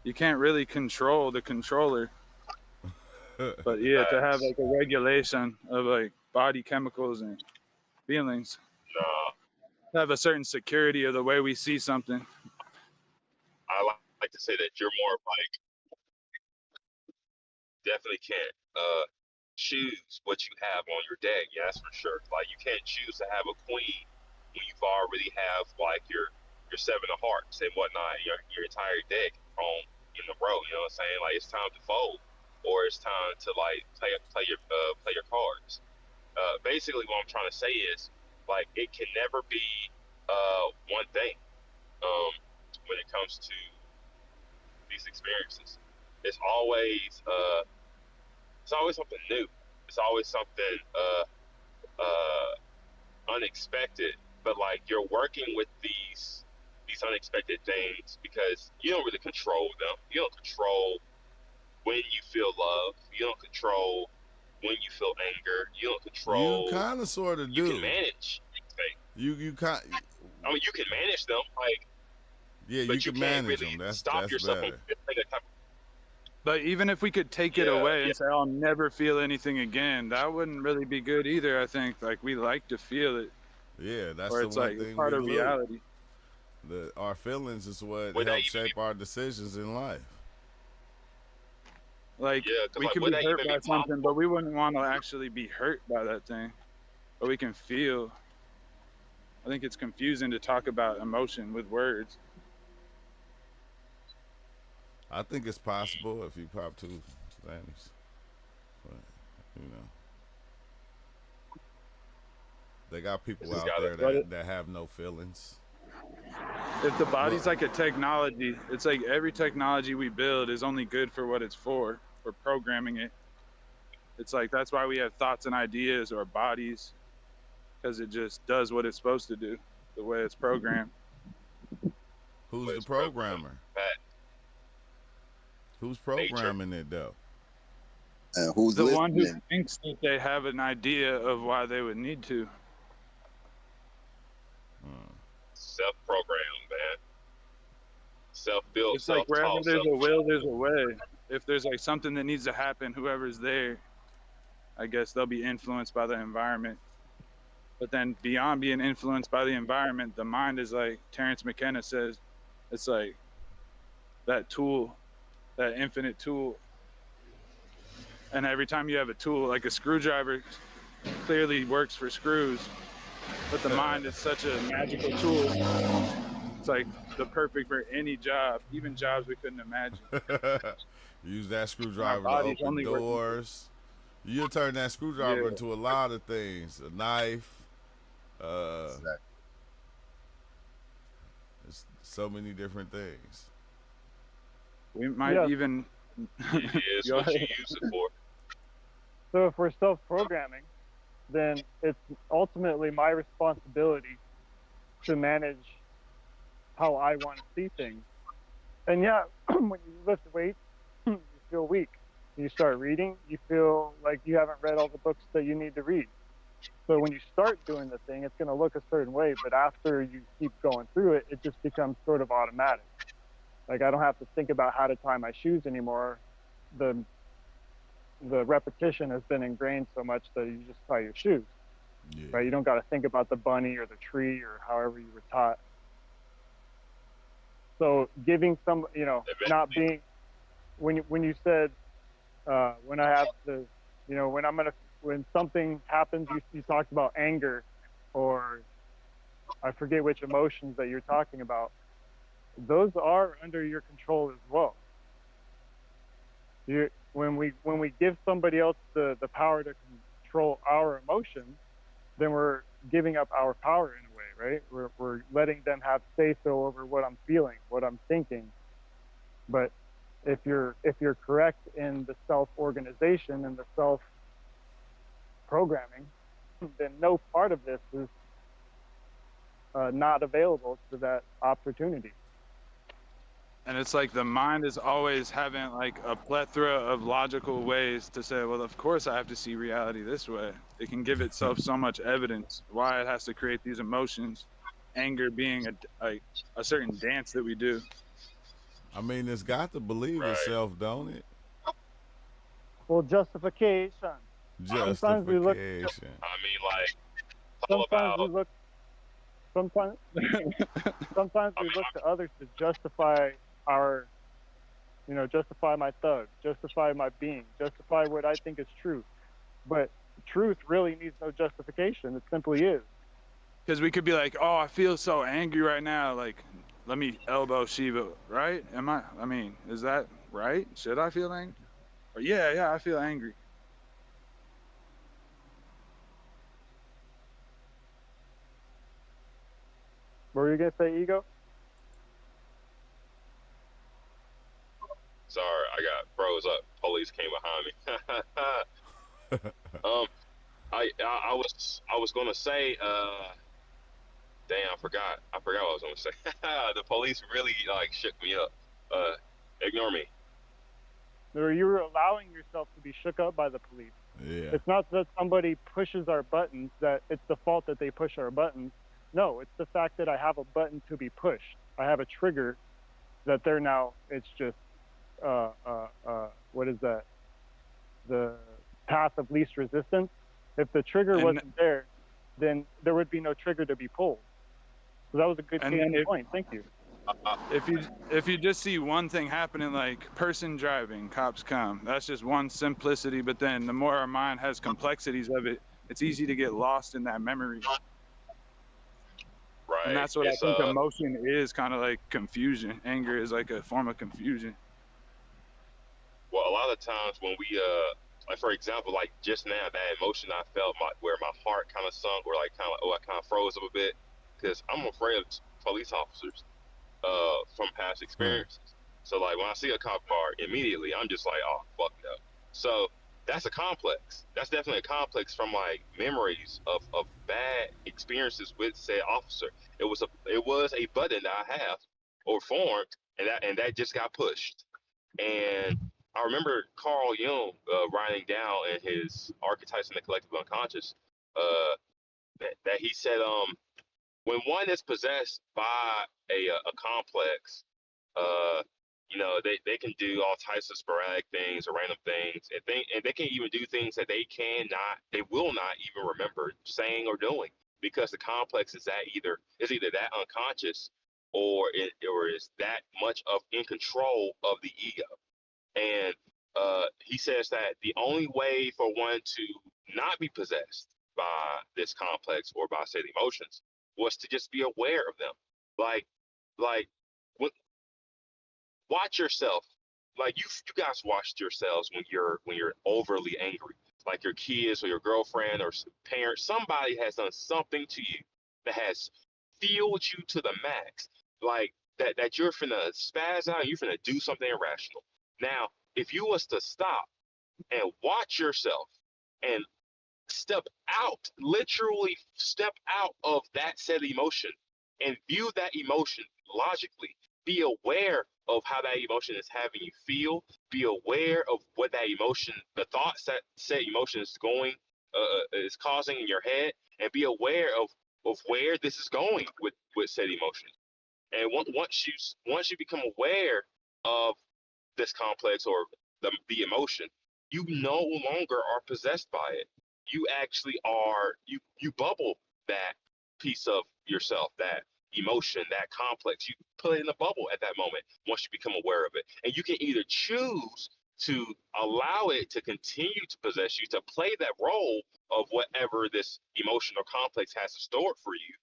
S4: you can't really control the controller. But yeah, to have like a regulation of like body chemicals and feelings, to have a certain security of the way we see something.
S6: I like to say that you're more like, definitely can't choose what you have on your deck. Yeah, that's for sure. Like you can't choose to have a queen when you've already have like your seven of hearts and whatnot, your entire deck on in the row. You know what I'm saying? Like it's time to fold, or it's time to like play your cards. Basically, what I'm trying to say is like it can never be one thing when it comes to these experiences. It's always something new. It's always something unexpected. But like you're working with these unexpected things because you don't really control them. You don't control when you feel love. You don't control when you feel anger. You don't control.
S1: You kind of sort of do.
S6: You can manage things.
S1: You kind.
S6: I mean, you can manage them. Like
S1: yeah, you can manage them. That's
S6: yourself
S1: better.
S4: But even if we could take it away and say, I'll never feel anything again, that wouldn't really be good either, I think. Like, we like to feel it.
S1: Yeah, that's
S4: or
S1: the
S4: it's
S1: one
S4: like
S1: thing
S4: part
S1: we
S4: of
S1: lose.
S4: reality.
S1: Our feelings is what
S6: Would that
S1: helps
S6: even
S1: shape our decisions in life.
S4: Like
S6: be? Yeah, because
S4: we
S6: like
S4: can
S6: would
S4: be
S6: that
S4: hurt
S6: even be
S4: by something, but
S6: possible?
S4: we wouldn't want to actually be hurt by that thing. But we can feel. I think it's confusing to talk about emotion with words.
S1: I think it's possible if you pop two Xannies. But, you know, they got
S6: This
S1: people
S6: has
S1: out
S6: got to.
S1: there
S4: But
S1: that have no feelings.
S4: if the
S1: Well,
S4: body's like a technology, it's like every technology we build is only good for what it's for. We're programming it. It's like that's why we have thoughts and ideas or bodies, because it just does what it's supposed to do, the way it's programmed.
S1: who's the
S6: It's programmed.
S1: programmer?
S6: That
S1: Who's
S6: nature.
S1: programming it though?
S7: And who's
S4: The one who
S7: listening?
S4: thinks that they have an idea of why they would need to.
S6: Self-programmed, man. Self-built,
S4: It's like wherever
S6: self-taught,
S4: there's a will,
S6: self-controlled.
S4: there's a way. If there's like something that needs to happen, whoever's there, I guess they'll be influenced by the environment. But then beyond being influenced by the environment, the mind is like Terrence McKenna says, it's like that tool, that infinite tool. And every time you have a tool, like a screwdriver clearly works for screws, but the mind is such a magical tool. It's like the perfect for any job, even jobs we couldn't imagine.
S1: Use that
S4: And our
S1: screwdriver to
S4: bodies
S1: open
S4: only work.
S1: doors. You'll turn that screwdriver
S4: Yeah.
S1: into a lot of things. A knife.
S7: Exactly.
S1: There's so many different things.
S4: We might
S2: Yeah.
S4: even.
S6: It is
S4: Go
S6: what you
S4: ahead.
S6: use it for.
S2: So if we're self-programming, then it's ultimately my responsibility to manage how I want to see things. And yeah, when you lift weights, you feel weak. You start reading, you feel like you haven't read all the books that you need to read. So when you start doing the thing, it's going to look a certain way, but after you keep going through it, it just becomes sort of automatic. Like I don't have to think about how to tie my shoes anymore. The repetition has been ingrained so much that you just tie your shoes,
S1: Yeah.
S2: right? You don't got to think about the bunny or the tree or however you were taught. So giving some, not being, when you said, when I have the, when something happens, you talked about anger, or I forget which emotions that you're talking about. Those are under your control as well. When we give somebody else the power to control our emotions, then we're giving up our power in a way, right? We're letting them have say-so over what I'm feeling, what I'm thinking. But if you're correct in the self-organization and the self-programming, then no part of this is not available to that opportunity.
S4: And it's like the mind is always having like a plethora of logical ways to say, well, of course I have to see reality this way. It can give itself so much evidence why it has to create these emotions, anger being a certain dance that we do.
S1: I mean, it's got to believe
S6: Right.
S1: itself, don't it?
S2: Well, justification. Sometimes we look.
S1: Justification.
S6: I mean, like, it's all
S2: Sometimes
S6: about.
S2: we look. Sometimes we look to others to justify our, justify my thug, justify my being, justify what I think is true. But truth really needs no justification. It simply is.
S4: Because we could be like, oh, I feel so angry right now. Like, let me elbow Shiva, right? I mean, is that right? Should I feel angry? Or, yeah, I feel angry.
S2: What were you going to say, Ego?
S6: Sorry, I got froze up. Police came behind me. I was gonna say, damn, I forgot what I was gonna say. The police really like shook me up. Ignore me.
S2: Or you were allowing yourself to be shook up by the police.
S1: Yeah.
S2: It's not that somebody pushes our buttons, that it's the fault that they push our buttons. No, it's the fact that I have a button to be pushed. I have a trigger that they're now, it's just, what is that? The path of least resistance. If the trigger wasn't there, then there would be no trigger to be pulled. So that was a good
S4: And
S2: case
S4: then
S2: in point. Thank you.
S4: if you just see one thing happening, like person driving, cops come, that's just one simplicity. But then the more our mind has complexities of it, it's easy to get lost in that memory.
S6: Right.
S4: And that's what
S6: It's,
S4: I think emotion is, kind of like confusion. Anger is like a form of confusion.
S6: well, a lot of times when we like for example, like just now, that emotion I felt, where my heart kind of sunk, or like kind of I kind of froze up a bit, because I'm afraid of police officers from past experiences. So like when I see a cop car, immediately I'm just like, oh fuck no. So that's a complex. That's definitely a complex from like memories of bad experiences with said officer. It was a button that I have or formed, and that just got pushed. And I remember Carl Jung writing down in his Archetypes in the Collective Unconscious that he said, when one is possessed by a complex, uh, you know, they can do all types of sporadic things or random things, and they can even do things that they will not even remember saying or doing, because the complex is either that unconscious, or is that much of in control of the ego. And he says that the only way for one to not be possessed by this complex or by said emotions was to just be aware of them. Like, when, watch yourself. Like you guys watched yourselves when you're overly angry. Like your kids or your girlfriend or parents, somebody has done something to you that has fueled you to the max. Like that you're finna spaz out and you're finna do something irrational. Now, if you was to stop and watch yourself and step out, literally step out of that said emotion and view that emotion logically, be aware of how that emotion is having you feel, be aware of what that emotion, the thoughts that said emotion is causing in your head, and be aware of where this is going with said emotion. And once you become aware of this complex or the emotion, you no longer are possessed by it. You actually are, you bubble that piece of yourself, that emotion, that complex. You put it in a bubble at that moment once you become aware of it. And you can either choose to allow it to continue to possess you, to play that role of whatever this emotion or complex has to store for you,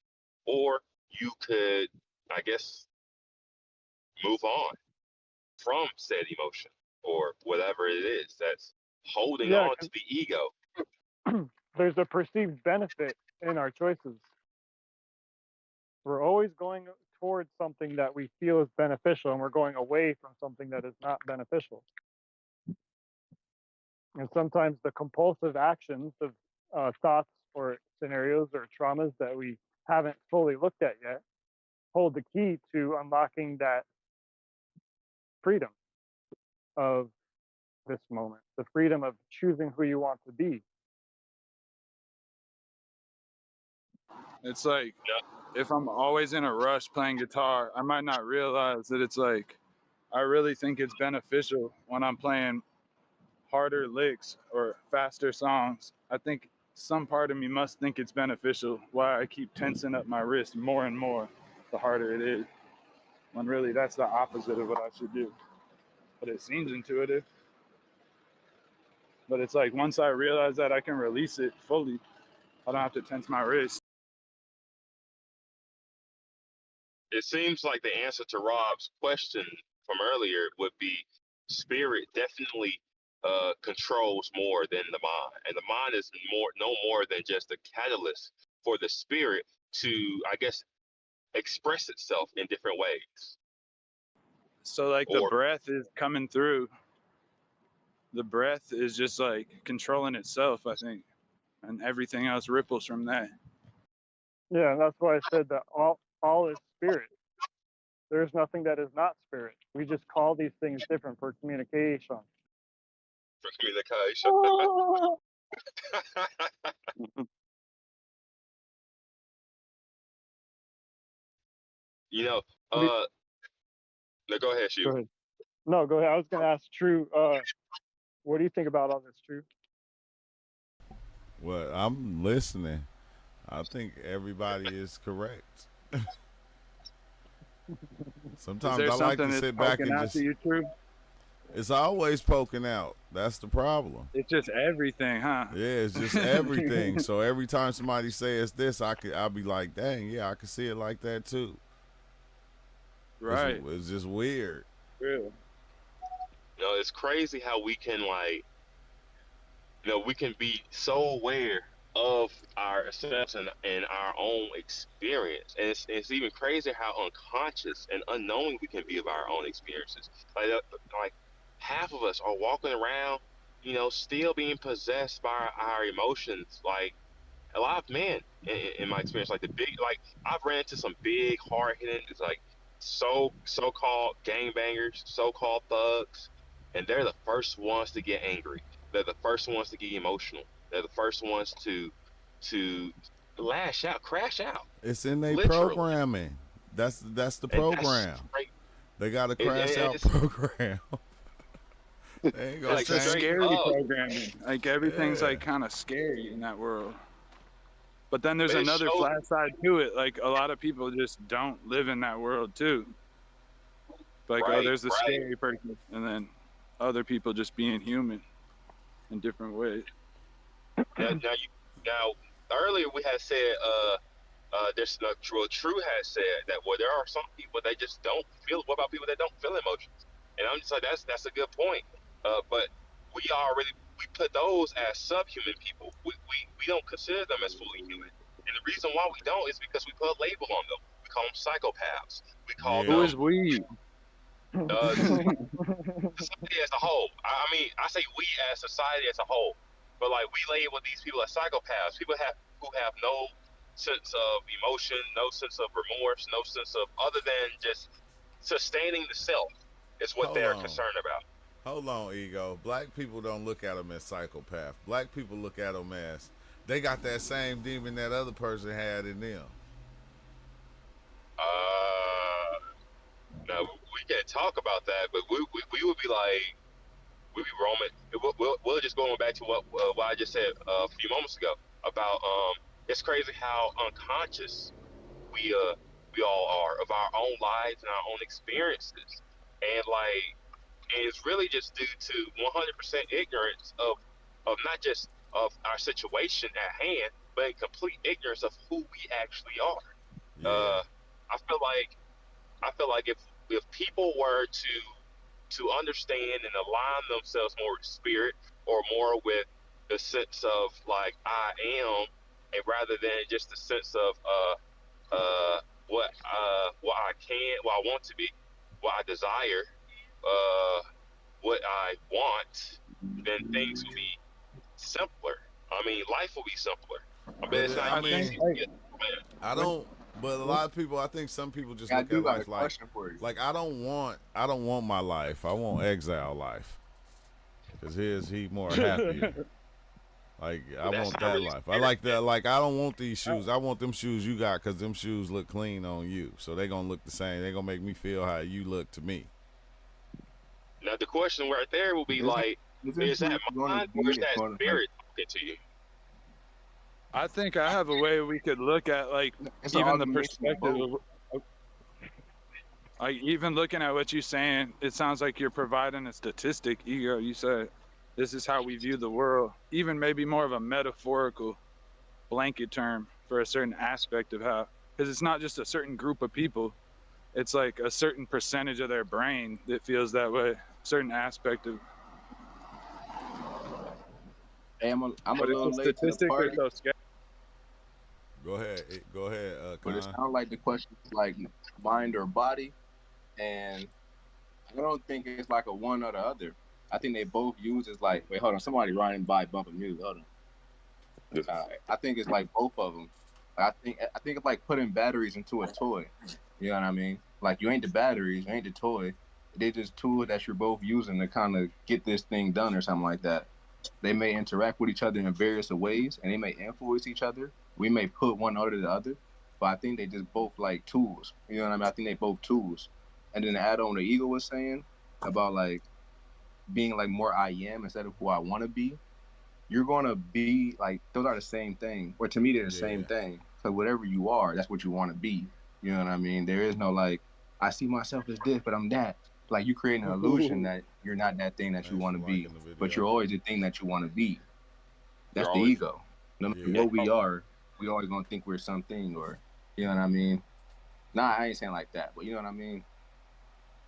S6: or you could, I guess, move on from said emotion or whatever it is that's holding on to the ego.
S2: There's a perceived benefit in our choices. We're always going towards something that we feel is beneficial, and we're going away from something that is not beneficial. And sometimes the compulsive actions of thoughts or scenarios or traumas that we haven't fully looked at yet hold the key to unlocking that freedom of this moment, the freedom of choosing who you want to be.
S4: It's like, if I'm always in a rush playing guitar, I might not realize that it's like, I really think it's beneficial when I'm playing harder licks or faster songs. I think some part of me must think it's beneficial, why I keep tensing up my wrist more and more the harder it is, when really that's the opposite of what I should do. But it seems intuitive. But it's like, once I realize that I can release it fully, I don't have to tense my wrist.
S6: It seems like the answer to Rob's question from earlier would be spirit definitely controls more than the mind, and the mind is no more than just a catalyst for the spirit to, I guess, express itself in different ways.
S4: So like the breath is coming through. The breath is just like controlling itself, I think, and everything else ripples from that.
S2: Yeah, and that's why I said that all is spirit. There's nothing that is not spirit. We just call these things different for communication.
S6: For communication. You know, no, go ahead, Shu.
S2: Go ahead. No, go ahead. I was going to ask True, what do you think about all this, True?
S1: Well, I'm listening. I think everybody is correct.
S4: Is
S1: Sometimes
S4: there
S1: I like
S4: something
S1: to
S4: that's
S1: sit back
S4: poking
S1: and
S4: out to
S1: just.
S4: you, True?
S1: It's always poking out. That's the problem.
S4: It's just everything, huh?
S1: Yeah, it's just everything. So every time somebody says this, I'll be like, dang, yeah, I can see it like that too.
S4: Right.
S1: It's just weird.
S4: True.
S6: You know, it's crazy how we can like, you know, we can be so aware of ourselves and our own experience, and it's even crazier how unconscious and unknowing we can be of our own experiences. Like half of us are walking around, you know, still being possessed by our emotions. Like a lot of men, in my experience, like the big, like I've ran into some big, hard hitting, it's like so-called gangbangers, so-called thugs, and they're the first ones to get angry. They're the first ones to get emotional. They're the first ones to lash out, crash out,
S1: It's in their
S6: literally.
S1: programming. That's the
S6: And that's
S1: program.
S6: straight.
S1: They got a
S6: And
S1: crash out
S6: it's
S1: program. They ain't gonna
S6: like
S4: It's just
S1: change.
S6: straight
S4: scary
S6: up.
S4: programming. Like everything's
S1: Yeah.
S4: like kind of scary in that world. But then there's
S6: But it
S4: another
S6: shows.
S4: flat side to it. Like a lot of people just don't live in that world too. Like, oh,
S6: Right,
S4: there's the
S6: right.
S4: scary person, and then other people just being human in different ways.
S6: Now earlier we had said there's no True has said that well there are some people they just don't feel. What about people that don't feel emotions? And I'm just like that's a good point. But we put those as subhuman people. We don't consider them as fully human. And the reason why we don't is because we put a label on them. We call them psychopaths. We call
S1: Yeah.
S4: Who
S6: them
S4: is we?
S6: society as a whole. I mean, I say we as society as a whole, but like we label these people as psychopaths. People who have no sense of emotion, no sense of remorse, no sense of other than just sustaining the self is what
S1: Hold
S6: they're
S1: on.
S6: concerned about.
S1: Hold on, ego. Black people don't look at them as psychopath. Black people look at them as they got that same demon that other person had in them.
S6: Now we can't talk about that, but we would be like we'd be roaming. We'll just going back to what I just said a few moments ago about it's crazy how unconscious we all are of our own lives and our own experiences, and like and it's really just due to 100% ignorance of not just of our situation at hand, but in complete ignorance of who we actually are.
S1: Yeah.
S6: I feel like if people were to understand and align themselves more with spirit or more with the sense of like I am, and rather than just the sense of what I can, what I want to be, what I desire, what I want, then things will be simpler. I mean, life will be simpler. I mean, it's
S1: But
S6: not
S4: I
S6: easy.
S4: think
S1: I don't. But a lot of people, I think some people just
S7: I
S1: look
S7: do
S1: at
S7: got a
S1: life like,
S7: question for you.
S1: I don't want my life. I want exile life. Cause he more happy. Like I
S6: That's
S1: want
S6: not
S1: that
S6: really
S1: life. I like that. Like I don't want these shoes. I want them shoes you got. Cause them shoes look clean on you. So they gonna look the same. They gonna make me feel how you look to me.
S6: Now the question right there will be like, is that mind or is that spirit talking to you?
S4: I think I have a way we could look at like
S7: It's an
S4: even the
S7: amalgamation of
S4: perspective of like even looking at what you're saying, it sounds like you're providing a statistic, ego. You said this is how we view the world, even maybe more of a metaphorical blanket term for a certain aspect of how, because it's not just a certain group of people, it's like a certain percentage of their brain that feels that way, certain aspect of.
S7: Hey, I'm a
S4: But
S7: little
S4: it's a
S7: late to the
S4: statistic or
S7: party,
S4: so scary.
S1: Go ahead. Go ahead,
S7: but it
S1: Khan.
S7: sounds like the question is like mind or body, and I don't think it's like a one or the other. I think they both use as like, wait, hold on, somebody riding by bumping music. Hold on. I think it's like both of them. I think it's like putting batteries into a toy. You know what I mean? Like you ain't the batteries, you ain't the toy. They just tools that you're both using to kind of get this thing done or something like that. They may interact with each other in various ways, and they may influence each other. We may put one under the other, but I think they just both like tools. You know what I mean? I think they both tools. And then to add on the ego was saying about like being like more I am instead of who I want to be. you're gonna be like those are the same thing. Or to me, they're the same
S1: Yeah.
S7: thing. So whatever you are, that's what you want to be. You know what I mean? There is no like, I see myself as this, but I'm that. Like you create an illusion that you're not that thing that you
S1: Thanks
S7: want
S1: for
S7: to be,
S1: liking the video.
S7: but you're always the thing that you want to be. That's
S6: You're
S7: the
S6: always-
S7: ego. No matter
S1: Yeah.
S7: what we are, we always gonna think we're something, or you know what I mean? Nah, I ain't saying like that, but you know what I mean?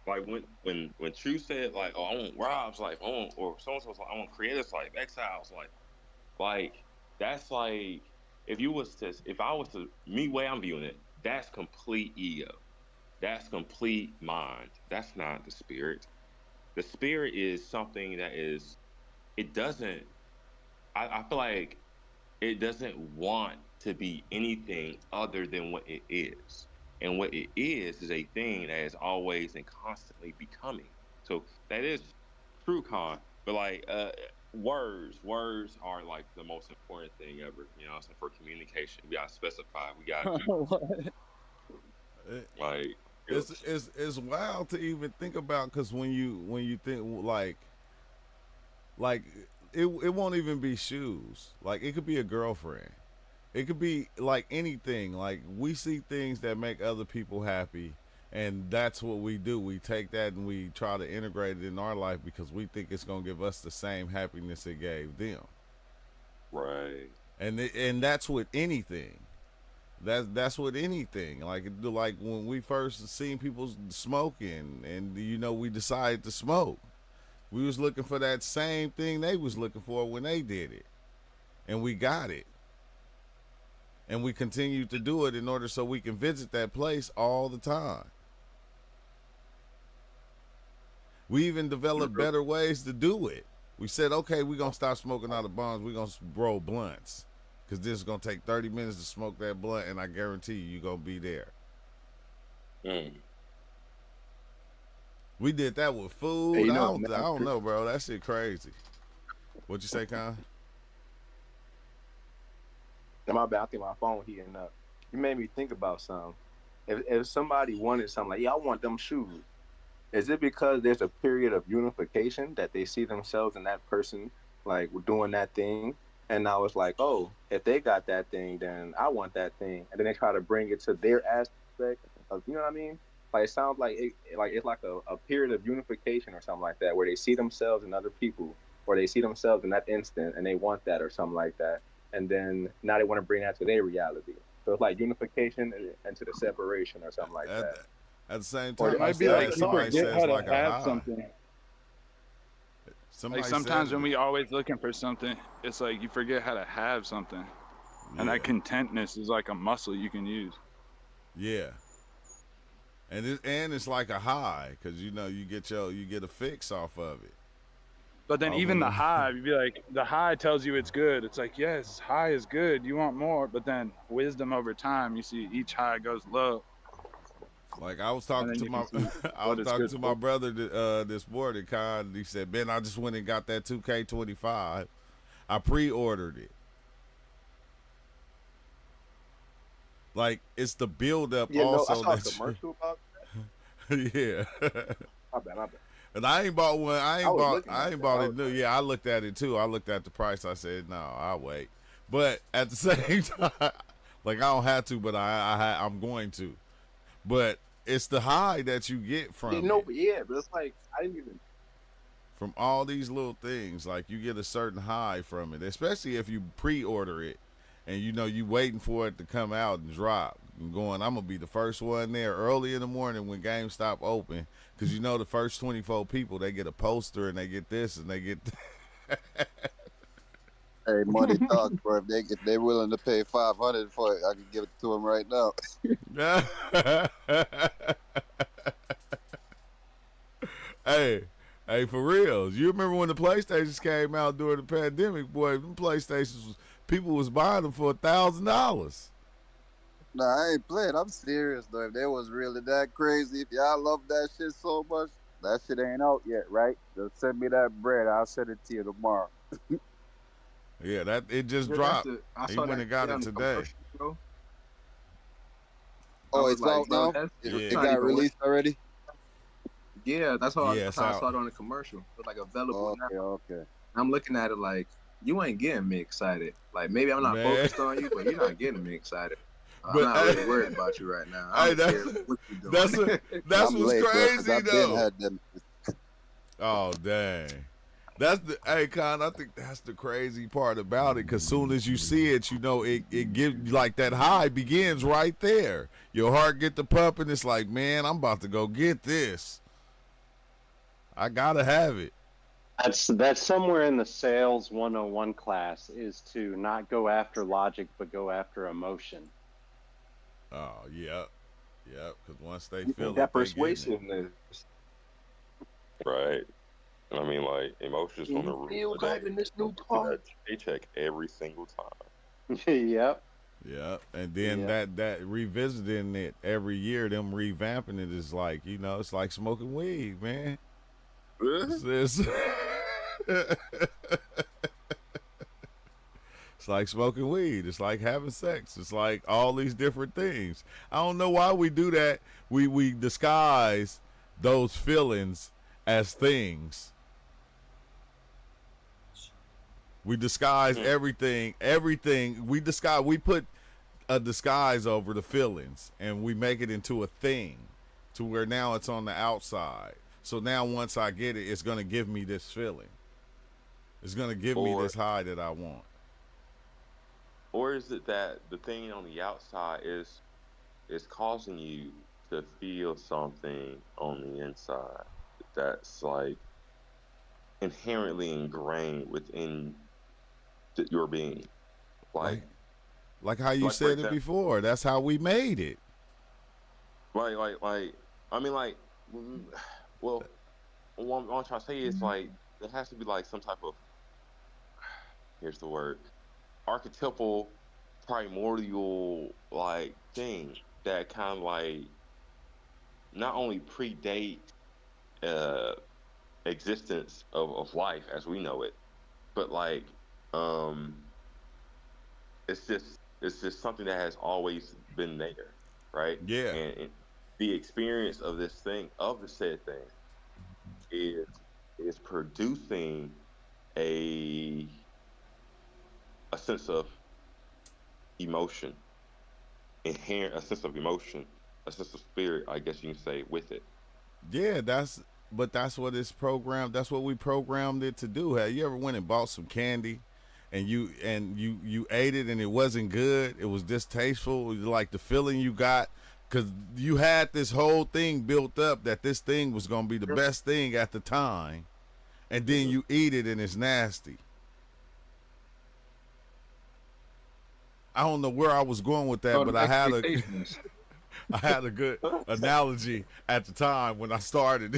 S6: Like when True said like, oh, I want Rob's life, I want, or someone was like, I want Creator's life, Exile's life. Like that's like if I was to me way I'm viewing it, that's complete ego. That's complete mind. That's not the spirit. The spirit is something that is it doesn't I feel like it doesn't want to be anything other than what it is. And what it is a thing that is always and constantly becoming. So that is true con. But like words are like the most important thing ever. You know, so for communication, we gotta specify. We gotta like
S1: It's wild to even think about because when you think like it won't even be shoes. Like it could be a girlfriend. It could be like anything. Like we see things that make other people happy, and that's what we do. We take that and we try to integrate it in our life because we think it's gonna give us the same happiness it gave them.
S6: right.
S1: And that's with anything. That's with anything. Like when we first seen people smoking, and you know we decided to smoke. We was looking for that same thing they was looking for when they did it, and we got it. And we continue to do it in order so we can visit that place all the time. We even developed better ways to do it. We said, okay, we're going to stop smoking out of bongs. We're going to roll blunts. Because this is going to take 30 minutes to smoke that blunt, and I guarantee you're going to be there.
S6: Mm.
S1: We did that with food.
S7: Hey, you
S1: I
S7: know,
S1: don't know, bro. That shit crazy. What you say, Con?
S7: My bad, I think my phone heating up. You made me think about something. If somebody wanted something like, yeah, I want them shoes. Is it because there's a period of unification that they see themselves and that person like doing that thing? And now it's like, oh, if they got that thing, then I want that thing. And then they try to bring it to their aspect of, you know what I mean? Like it sounds like it's like a period of unification or something like that, where they see themselves in other people, or they see themselves in that instant and they want that or something like that. And then now they want to bring that to their reality. So it's like unification into the separation or something like that.
S1: At the same
S7: Or
S1: time,
S4: It might be
S1: like
S4: like you
S1: somebody
S4: forget
S1: says
S4: how to
S1: like a
S4: have
S1: high.
S4: something.
S1: Somebody
S4: Like sometimes
S1: said
S4: when we always looking for something, it's like you forget how to have something. And that contentness is like a muscle you can use.
S1: Yeah. And it's like a high because you know you get a fix off of it.
S4: But then
S1: Oh,
S4: even the
S1: man.
S4: high, you'd be like, the high tells you it's good. It's like, yes, high is good. You want more. But then wisdom over time, you see each high goes low.
S1: Like I was talking
S4: then
S1: to
S4: you
S1: my
S4: can see
S1: I
S4: what
S1: was
S4: it's
S1: talking
S4: good
S1: to my
S4: for.
S1: brother this morning, Con. He said, Ben, I just went and got that 2K25. I pre-ordered it. Like it's the build up
S7: Yeah, no, I
S1: also
S7: saw a
S1: that
S7: commercial about
S1: yeah.
S7: my bad.
S1: And I ain't bought one. I
S7: I
S1: ain't
S7: was
S1: bought.
S7: looking
S1: I
S7: at
S1: ain't
S7: that.
S1: bought
S7: I
S1: it
S7: was
S1: new.
S7: like-
S1: Yeah, I looked at it too. I looked at the price. I said, no, I'll wait. But at the same time, like I don't have to, but I'm going to. But it's the high that you get from
S7: Yeah, no,
S1: it,
S7: but yeah, but it's like I didn't even.
S1: from all these little things. Like you get a certain high from it, especially if you pre-order it, and you know you waiting for it to come out and drop. And going, I'm gonna be the first one there early in the morning when GameStop open, because you know the first 24 people they get a poster and they get this and they get.
S8: Hey, money talk, bro. If they're willing to pay $500 for it, I can give it to them right now.
S1: Hey, for real. You remember when the PlayStations came out during the pandemic? Boy, them PlayStations, people was buying them for $1,000.
S8: Nah, I ain't playing. I'm serious, though. If they was really that crazy, if y'all love that shit so much, that shit ain't out yet, right? Just send me that bread. I'll send it to you tomorrow.
S1: Yeah, that it just
S7: Yeah,
S1: dropped.
S7: I
S1: He
S7: saw
S1: went
S7: that
S1: and got
S7: on
S1: it
S7: the
S1: today.
S7: commercial, bro. I
S8: Oh,
S7: was
S8: it's
S7: like,
S8: out
S7: bro,
S8: now?
S7: that's-
S1: Yeah.
S7: it's
S8: It
S7: not
S8: got
S7: even worth-
S8: released already?
S7: Yeah, that's how
S1: Yeah,
S7: I
S1: it's
S7: saw
S1: out.
S7: it on the commercial. It's like available now.
S8: Okay.
S7: I'm looking at it like you ain't getting me excited. Like maybe I'm not
S1: Man.
S7: focused on you, but you're not getting me excited. I'm
S1: But
S7: not really worried about you right now. I
S1: hey,
S7: don't care what you're doing.
S1: that's
S8: I'm
S1: what's
S8: late, bro, because
S1: crazy
S8: I've been
S1: though.
S8: had them.
S1: Oh dang. That's the hey Con, I think that's the crazy part about it, cause soon as you see it, you know it gives like that high begins right there. Your heart get the pumping, it's like, man, I'm about to go get this. I gotta have it.
S5: That's somewhere in the sales 101 class is to not go after logic but go after emotion.
S1: Oh yep. Yep. Cause once they
S7: You
S1: feel
S7: think
S1: it,
S7: that
S1: they getting it.
S7: persuasiveness?
S6: Right. I mean, like, emotions
S7: Can
S6: on the
S7: you
S6: roof
S7: feel
S6: of that,
S7: driving this new
S6: to
S7: car?
S6: that paycheck every single time.
S5: Yep.
S1: Yeah, and then
S5: Yeah.
S1: that revisiting it every year, them revamping it is like, you know, it's like smoking weed, man. It's it's like smoking weed. It's like having sex. It's like all these different things. I don't know why we do that. We disguise those feelings as things. We disguise everything. Everything we disguise. We put a disguise over the feelings, and we make it into a thing, to where now it's on the outside. So now once I get it, it's gonna give me this feeling. It's gonna give me
S6: Or
S1: this high that I want.
S6: or is it that the thing on the outside is causing you to feel something on the inside that's like inherently ingrained within your being?
S1: Like
S6: Like
S1: like how you
S6: for
S1: said it
S6: example,
S1: before. That's how we made it.
S6: like I mean like mm, well what I'm trying to say is like there has to be like some type of, here's the word, archetypal primordial like thing that kind of like not only predate uh existence of life as we know it, but like um it's just something that has always been there, right?
S1: Yeah.
S6: And the experience of this thing, of the said thing, is producing a a sense of emotion, inherent a sense of emotion, a sense of spirit, I guess you can say, with it.
S1: Yeah, that's what it's programmed. That's what we programmed it to do. Have you ever went and bought some candy, and you ate it and it wasn't good? It was distasteful. Like the feeling you got, because you had this whole thing built up that this thing was gonna be the best thing at the time, and then you eat it and it's nasty. I don't know where I was going with that,
S7: So
S1: but
S7: them
S1: I had a
S7: expectations.
S1: I had a good analogy at the time when I started,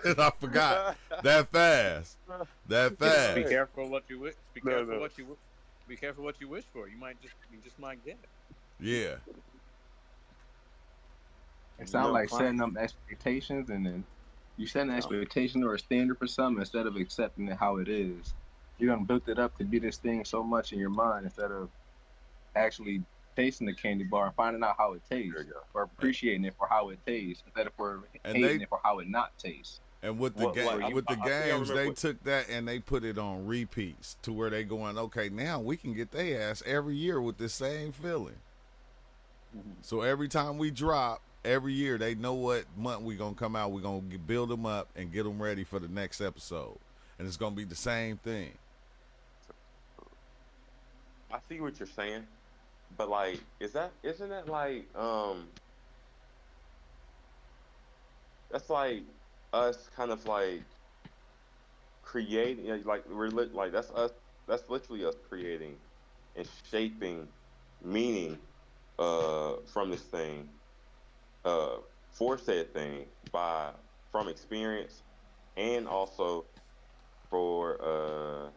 S1: and I forgot that fast. That
S9: Be
S1: fast.
S9: careful what you wish. Be
S2: No,
S9: careful
S2: no.
S9: what you. Be careful what you wish for. You just might get it.
S1: Yeah.
S7: It sounds
S6: No,
S7: like
S6: fine.
S7: setting up expectations, and then you set an expectation or a standard for something instead of accepting it how it is. You done built it up to be this thing so much in your mind instead of actually tasting the candy bar and finding out how it tastes,
S6: There you go.
S7: or appreciating it for how it tastes instead of for
S1: And
S7: hating
S1: they
S7: it for how it not tastes.
S1: and with the
S6: Well, like, I
S1: with the
S6: think I
S1: games,
S6: remember
S1: they
S6: what,
S1: took that and they put it on repeats to where they going, okay, now we can get their ass every year with the same feeling. So every time we drop, every year they know what month we gonna come out. We gonna build them up and get them ready for the next episode, and it's gonna be the same thing.
S6: I see what you're saying, but like, isn't that like that's like us kind of like creating, like like that's us, that's literally us creating and shaping meaning from this thing, uh for said thing, by from experience, and also for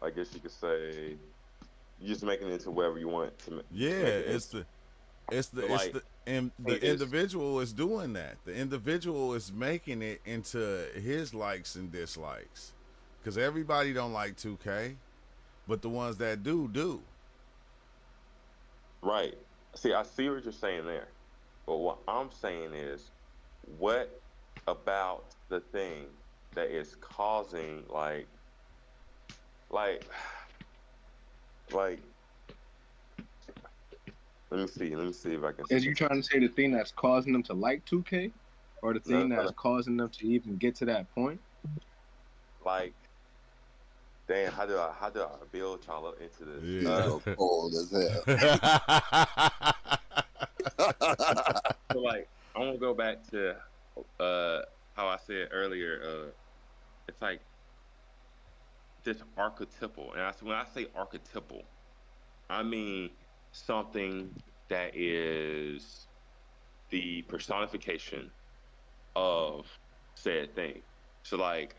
S6: I guess you could say you just making it into whatever you want to
S1: Yeah,
S6: make it
S1: it's
S6: into.
S1: the
S6: But like,
S1: and
S6: thing
S1: the
S6: is,
S1: individual is doing that. The individual is making it into his likes and dislikes, because everybody don't like 2K, but the ones that do.
S6: right. See, I see what you're saying there. But what I'm saying is, what about the thing that is causing like let me see if I can
S7: Is you trying to say the thing that's causing them to like 2K, or the thing
S6: no,
S7: that's causing them to even get to that point?
S6: like damn, how do I build y'all up into this?
S8: He's
S1: Yeah.
S8: so cold as hell.
S6: So like I'm gonna go back to how I said earlier, it's like this archetypal, and when I say archetypal, I mean something that is the personification of said thing. So like,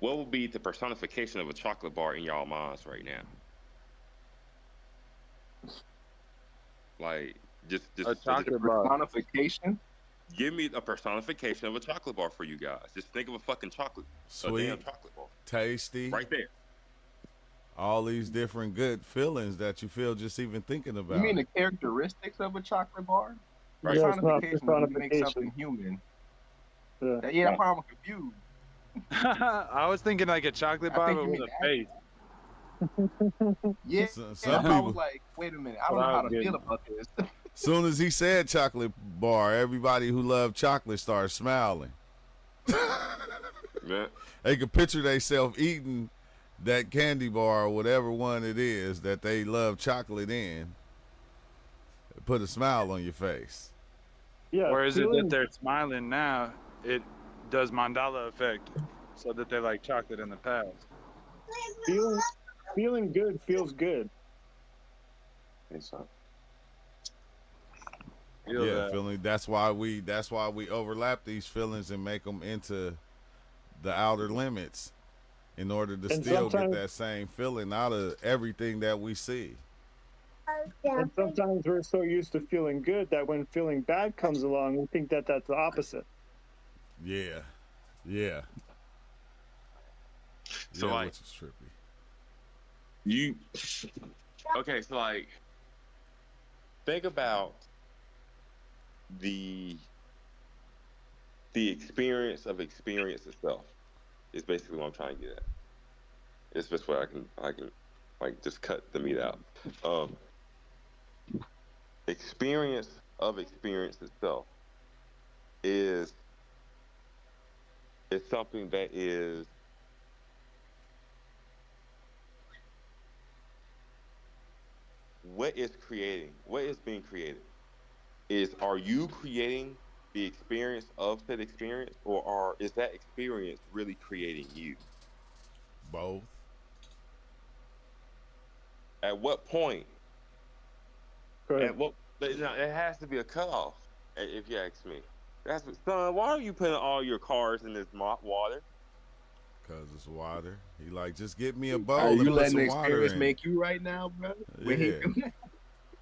S6: what would be the personification of a chocolate bar in y'all minds right now? Like, just
S3: A chocolate bar.
S7: Personification.
S6: give me a personification of a chocolate bar for you guys. Just think of a fucking chocolate, a
S1: Sweet,
S6: damn chocolate bar,
S1: tasty,
S6: right there.
S1: all these different good feelings that you feel just even thinking about.
S7: You mean the characteristics of a chocolate bar?
S6: Right.
S2: Yeah, it's not
S7: Personification would make
S2: personification.
S7: something human.
S2: Yeah.
S7: Yeah, that's why I'm confused.
S3: I was thinking like a chocolate
S7: I
S3: bar,
S7: think
S3: but
S7: you
S3: with
S7: mean
S3: a face.
S7: Yeah,
S1: Some
S7: I
S1: people,
S7: was like, wait a minute, I
S3: That's
S7: don't know
S3: what I
S7: how
S3: was
S7: to feel
S3: getting.
S7: about this.
S1: soon as he said chocolate bar, everybody who loved chocolate started smiling.
S6: Man,
S1: They could picture themselves eating that candy bar or whatever one it is that they love chocolate in. Put a smile on your face.
S2: Yeah.
S3: Or is it that
S2: feeling,
S3: they're smiling now? It does Mandela effect, so that they like chocolate in the past.
S2: feeling, feeling good feels good.
S6: it's
S3: Feel
S1: Yeah,
S3: that.
S1: feeling. That's why we overlap these feelings and make them into the outer limits in order to
S2: And
S1: still get
S2: sometimes,
S1: that same feeling out of everything that we see.
S2: and sometimes we're so used to feeling good that when feeling bad comes along, we think that that's the opposite.
S1: Yeah, yeah,
S6: So
S1: yeah,
S6: like
S1: which is trippy.
S6: you, okay, so like think about the experience of experience itself. Is basically what I'm trying to get at. It's just where I can like just cut the meat out. Um, experience of experience itself is something that is what is being created. Are you creating the experience of that experience, or is that experience really creating you?
S1: Both.
S6: At what point?
S2: Go ahead.
S6: At what? It has to be a cutoff. If you ask me, son. Why are you putting all your cars in this water?
S1: Cause it's water. He like, just get me a
S7: Are
S1: bowl
S7: you
S1: and put
S7: letting the
S1: some water
S7: experience
S1: in it.
S7: make you right now, bro? When he
S1: Yeah.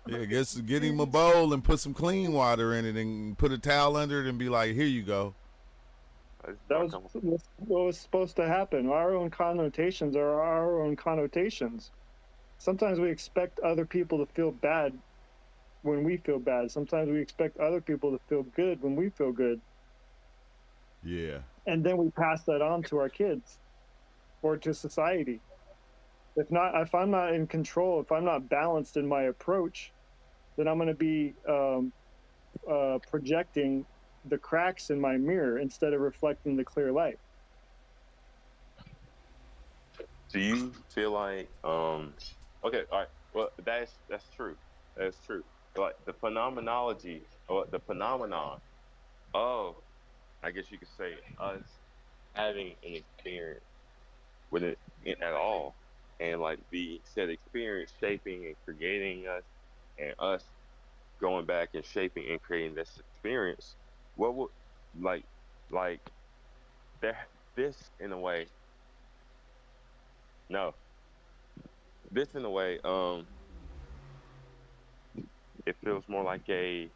S1: Yeah, get him a bowl and put some clean water in it and put a towel under it and be like, here you go.
S2: That was what was supposed to happen. Our own connotations are our own connotations. Sometimes we expect other people to feel bad when we feel bad. Sometimes we expect other people to feel good when we feel good.
S1: Yeah.
S2: And then we pass that on to our kids or to society. If I'm not in control, if I'm not balanced in my approach, then I'm going to be projecting the cracks in my mirror instead of reflecting the clear light.
S6: Do you feel like okay, all right, well that's true. That's true. Like the phenomenology or the phenomenon of, I guess you could say, us having an experience with it at all, and like the said experience shaping and creating us, and us going back and shaping and creating this experience, what would like like there this in a way no this in a way it feels more like a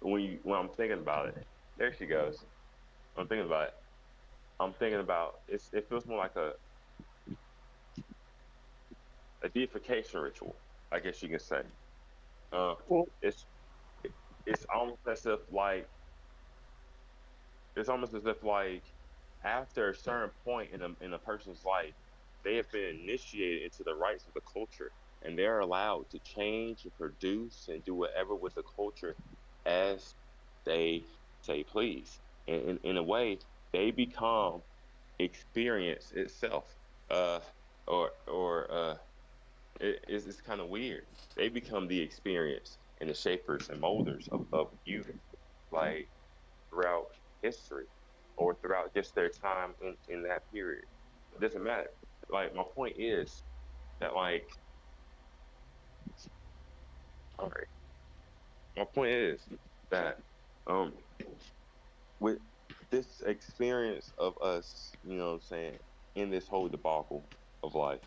S6: when I'm thinking about it, there she goes. I'm thinking about it. I'm thinking about it feels more like a deification ritual, I guess you can say.
S2: Well,
S6: It's almost as if like it's almost as if like after a certain point in a person's life, they have been initiated into the rights of the culture, and they're allowed to change and produce and do whatever with the culture as they say please. And in a way, they become experience itself. Uh, or it's kind of weird. They become the experience and the shapers and molders of youth, like throughout history or throughout just their time in that period. It doesn't matter. Like my point is that like all right. My point is that um with this experience of us, you know what I'm saying, in this whole debacle of life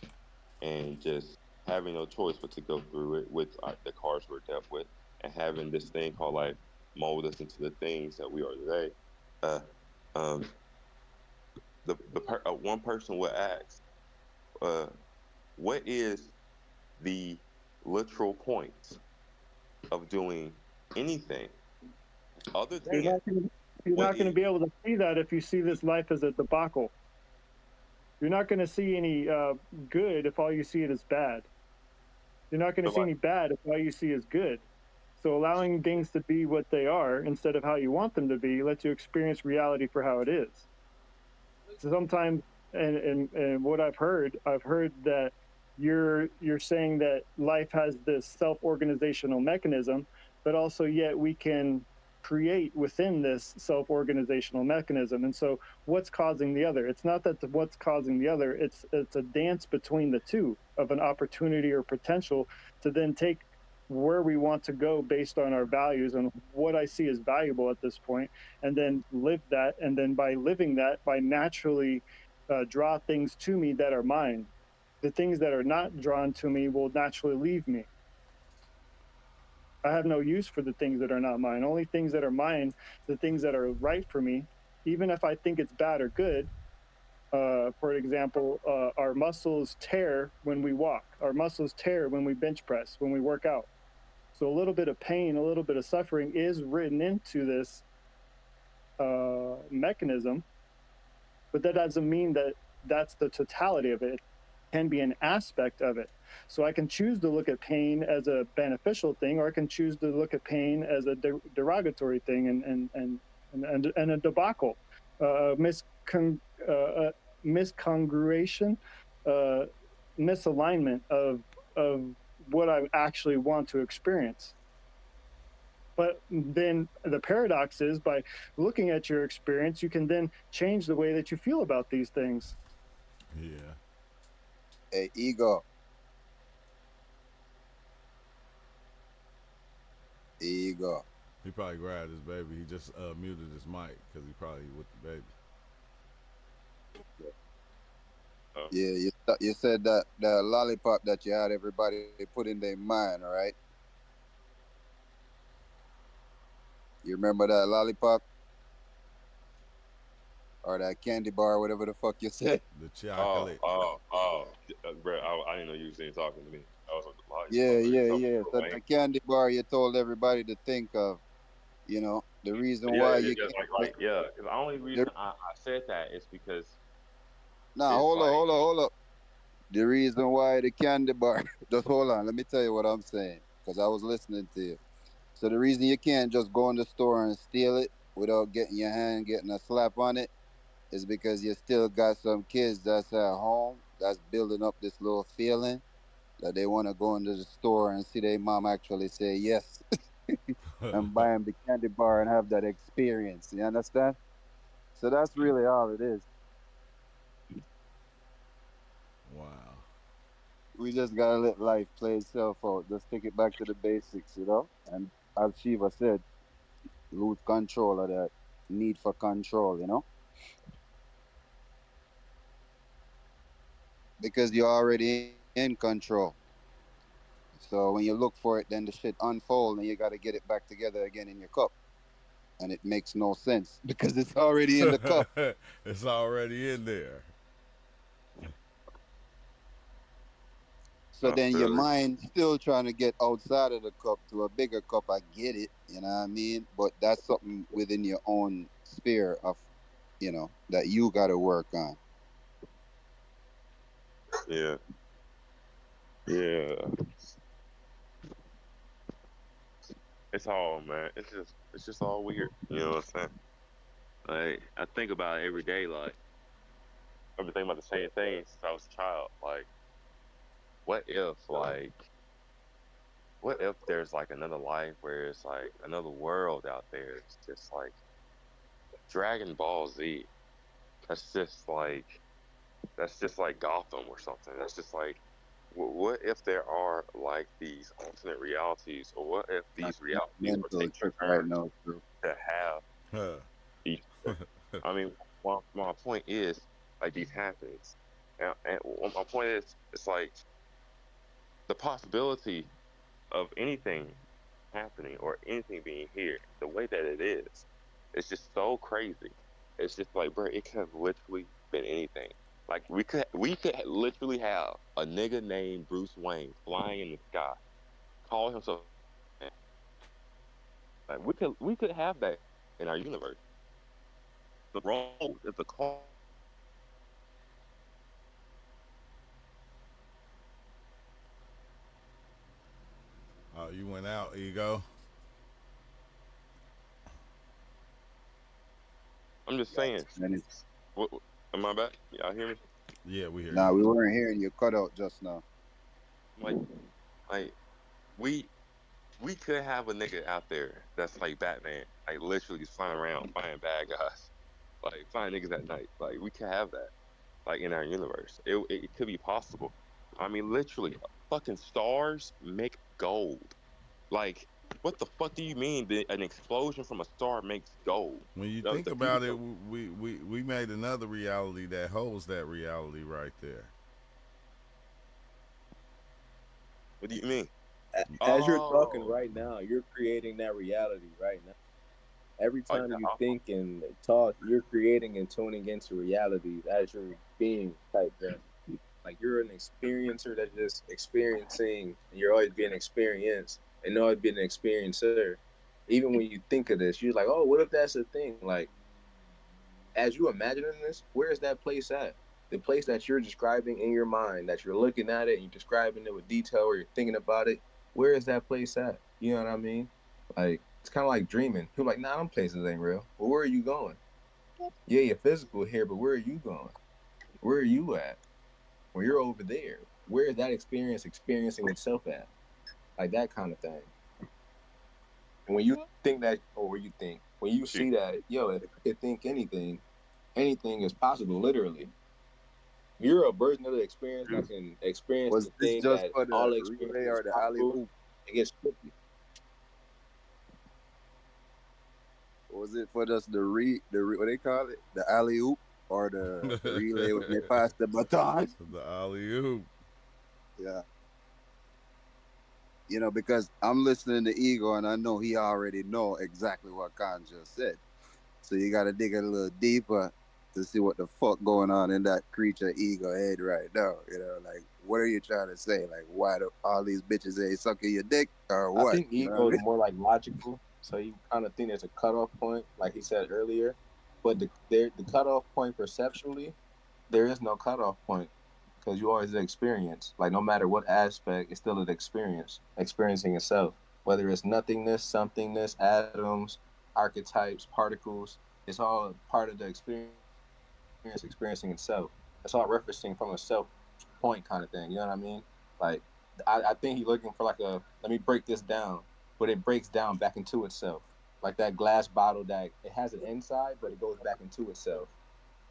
S6: and just having no choice but to go through it with the cards we're dealt with and having this thing called life mold us into the things that we are today. Uh, um, one person would ask, uh, what is the literal point of doing anything other
S2: You're
S6: than
S2: not gonna, you're
S6: what
S2: not going to
S6: is
S2: be able to see that if you see this life as a debacle. You're not going to see any good if all you see it is bad. You're not going to
S6: the
S2: see
S6: life?
S2: any bad if all you see is good. So allowing things to be what they are instead of how you want them to be lets you experience reality for how it is. So sometimes, and what I've heard that you're saying that life has this self-organizational mechanism, but also yet we can create within this self-organizational mechanism. And so what's causing the other? It's not that what's causing the other, it's a dance between the two of an opportunity or potential to then take where we want to go based on our values and what I see as valuable at this point, and then live that. And then by living that, by naturally draw things to me that are mine. The things that are not drawn to me will naturally leave me. I have no use for the things that are not mine. Only things that are mine, the things that are right for me, even if I think it's bad or good. For example, our muscles tear when we walk. Our muscles tear when we bench press, when we work out. So a little bit of pain, a little bit of suffering is written into this mechanism, but that doesn't mean that that's the totality of it. It can be an aspect of it. So I can choose to look at pain as a beneficial thing, or I can choose to look at pain as a derogatory thing and a debacle, miscongruation, misalignment of what I actually want to experience. But then the paradox is, by looking at your experience, you can then change the way that you feel about these things.
S1: Yeah.
S8: Hey, ego. Ego.
S1: He probably grabbed his baby. He just muted his mic because he probably with the baby.
S8: Yeah, you said that the lollipop that you had everybody put in their mind, all right? You remember that lollipop? Or that candy bar, whatever the fuck you said?
S1: The chocolate.
S6: Bro, I didn't know you was even talking to me. I was like,
S8: Yeah. So the candy bar you told everybody to think of, you know, the reason why you
S6: because
S8: can't
S6: like yeah, because the only reason I said that is because
S8: hold up. The reason why the candy bar, just hold on, let me tell you what I'm saying, because I was listening to you. So the reason you can't just go in the store and steal it without getting a slap on it is because you still got some kids that's at home that's building up this little feeling that they want to go into the store and see their mom actually say yes and buy them the candy bar and have that experience. You understand? So that's really all it is.
S1: Wow.
S8: We just gotta let life play itself out. Just take it back to the basics, you know? And as Shiva said, lose control of that need for control, you know? Because you're already in control. So when you look for it, then the shit unfold and you gotta get it back together again in your cup. And it makes no sense because it's already in the cup.
S1: It's already in there.
S8: So then your mind still trying to get outside of the cup to a bigger cup. I get it, you know what I mean? But that's something within your own sphere of, that you got to work on.
S6: Yeah. Yeah. It's all, man. It's just all weird. You know what I'm saying? Like, I think about it every day. Like, I've been thinking about the same thing since I was a child. Like, what if, like, what if there's like another life where it's like another world out there? It's just like Dragon Ball Z. That's just like Gotham or something. That's just like, what if there are like these alternate realities, or what if
S8: Like,
S6: these realities were
S8: mental
S6: taking
S8: trip right
S6: turns
S8: now, bro.
S6: to have
S1: Huh.
S6: each other? I mean, my point is like these happenings, and my point is it's like the possibility of anything happening or anything being here, the way that it is, it's just so crazy. It's just like, bro, it could have literally been anything. Like we could literally have a nigga named Bruce Wayne flying in the sky, calling himself. Like we could have that in our universe. The role is a call.
S1: Oh, you went out, Ego.
S6: I'm just saying.
S8: And it's,
S6: What, am I back? Y'all hear me?
S1: Yeah, we hear
S8: nah,
S1: you.
S8: we weren't hearing you cut out just now.
S6: Like, like we we could have a nigga out there that's like Batman, like literally just flying around, finding bad guys, like finding niggas at night. Like we could have that, like in our universe. It could be possible. I mean, literally, fucking stars make gold. Like, what the fuck do you mean that an explosion from a star makes gold?
S1: When you
S6: The,
S1: think
S6: the
S1: about
S6: beauty
S1: it,
S6: of
S1: we made another reality that holds that reality right there.
S6: what do you mean?
S7: As you're talking
S6: Oh,
S7: right now, you're creating that reality right now. Every
S6: oh
S7: time
S6: yeah.
S7: you think and talk, you're creating and tuning into reality as your being type thing. Like you're an experiencer that's just experiencing, and you're always being experienced and always being an experiencer. Even when you think of this, you're like, oh, what if that's a thing? Like, as you imagining this, where is that place at? The place that you're describing in your mind, that you're looking at it and you're describing it with detail or you're thinking about it, where is that place at? You know what I mean? Like, it's kind of like dreaming. People are like, nah, them places ain't real. Well, where are you going? Yeah, you're physical here, but where are you going? Where are you at? Well, you're over there. Where is that experience experiencing itself at? Like that kind of thing. And when you think that, or when you think, when you
S6: Shoot.
S7: see that, yo, if I could think anything, anything is possible, literally. You're a version of the experience that can experience
S8: Was
S7: the
S8: this
S7: thing
S8: just
S7: that
S8: for the
S7: all
S8: relay
S7: experiences
S8: or
S7: is
S8: the alley
S7: possible.
S8: oop?
S7: It gets tricky.
S8: Was it for just what they call it, the alley oop, or the relay when they pass the baton?
S1: The alley oop.
S8: Yeah, because I'm listening to Ego and I know he already know exactly what Khan just said. So you got to dig a little deeper to see what the fuck going on in that creature Ego head right now. Like what are you trying to say? Like why do all these bitches ain't sucking your dick or
S7: I
S8: what?
S7: think
S8: You know what I
S7: ego is
S8: mean?
S7: more like logical. So you kind of think there's a cutoff point, like he said earlier. But the cutoff point perceptually, there is no cutoff point because you always experience. Like no matter what aspect, it's still an experience, experiencing itself. Whether it's nothingness, somethingness, atoms, archetypes, particles, it's all part of the experience, experiencing itself. It's all referencing from a self point kind of thing. You know what I mean? Like I think he's looking for like a let me break this down, but it breaks down back into itself. Like that glass bottle that it has an inside, but it goes back into itself.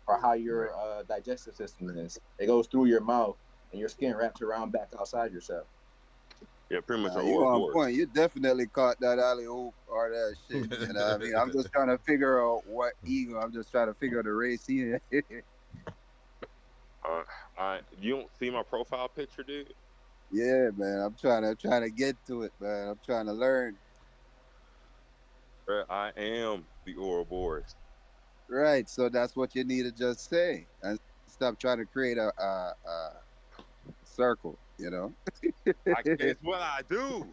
S7: Or how
S6: Right.
S7: your digestive system is. It goes through your mouth and your skin wraps around back outside yourself.
S6: Yeah, pretty much
S8: Nah,
S6: an
S8: you on
S6: Ouroboros.
S8: point. You definitely caught that alley oop or that shit. You know what I mean? I'm just trying to figure out what Ego. I'm just trying to figure out the race he in.
S6: You don't see my profile picture, dude?
S8: Yeah, man. I'm trying to get to it, man. I'm trying to learn.
S6: Bro, I am the Ouroboros.
S8: Right. So that's what you need to just say and stop trying to create a circle.
S6: It's what I do.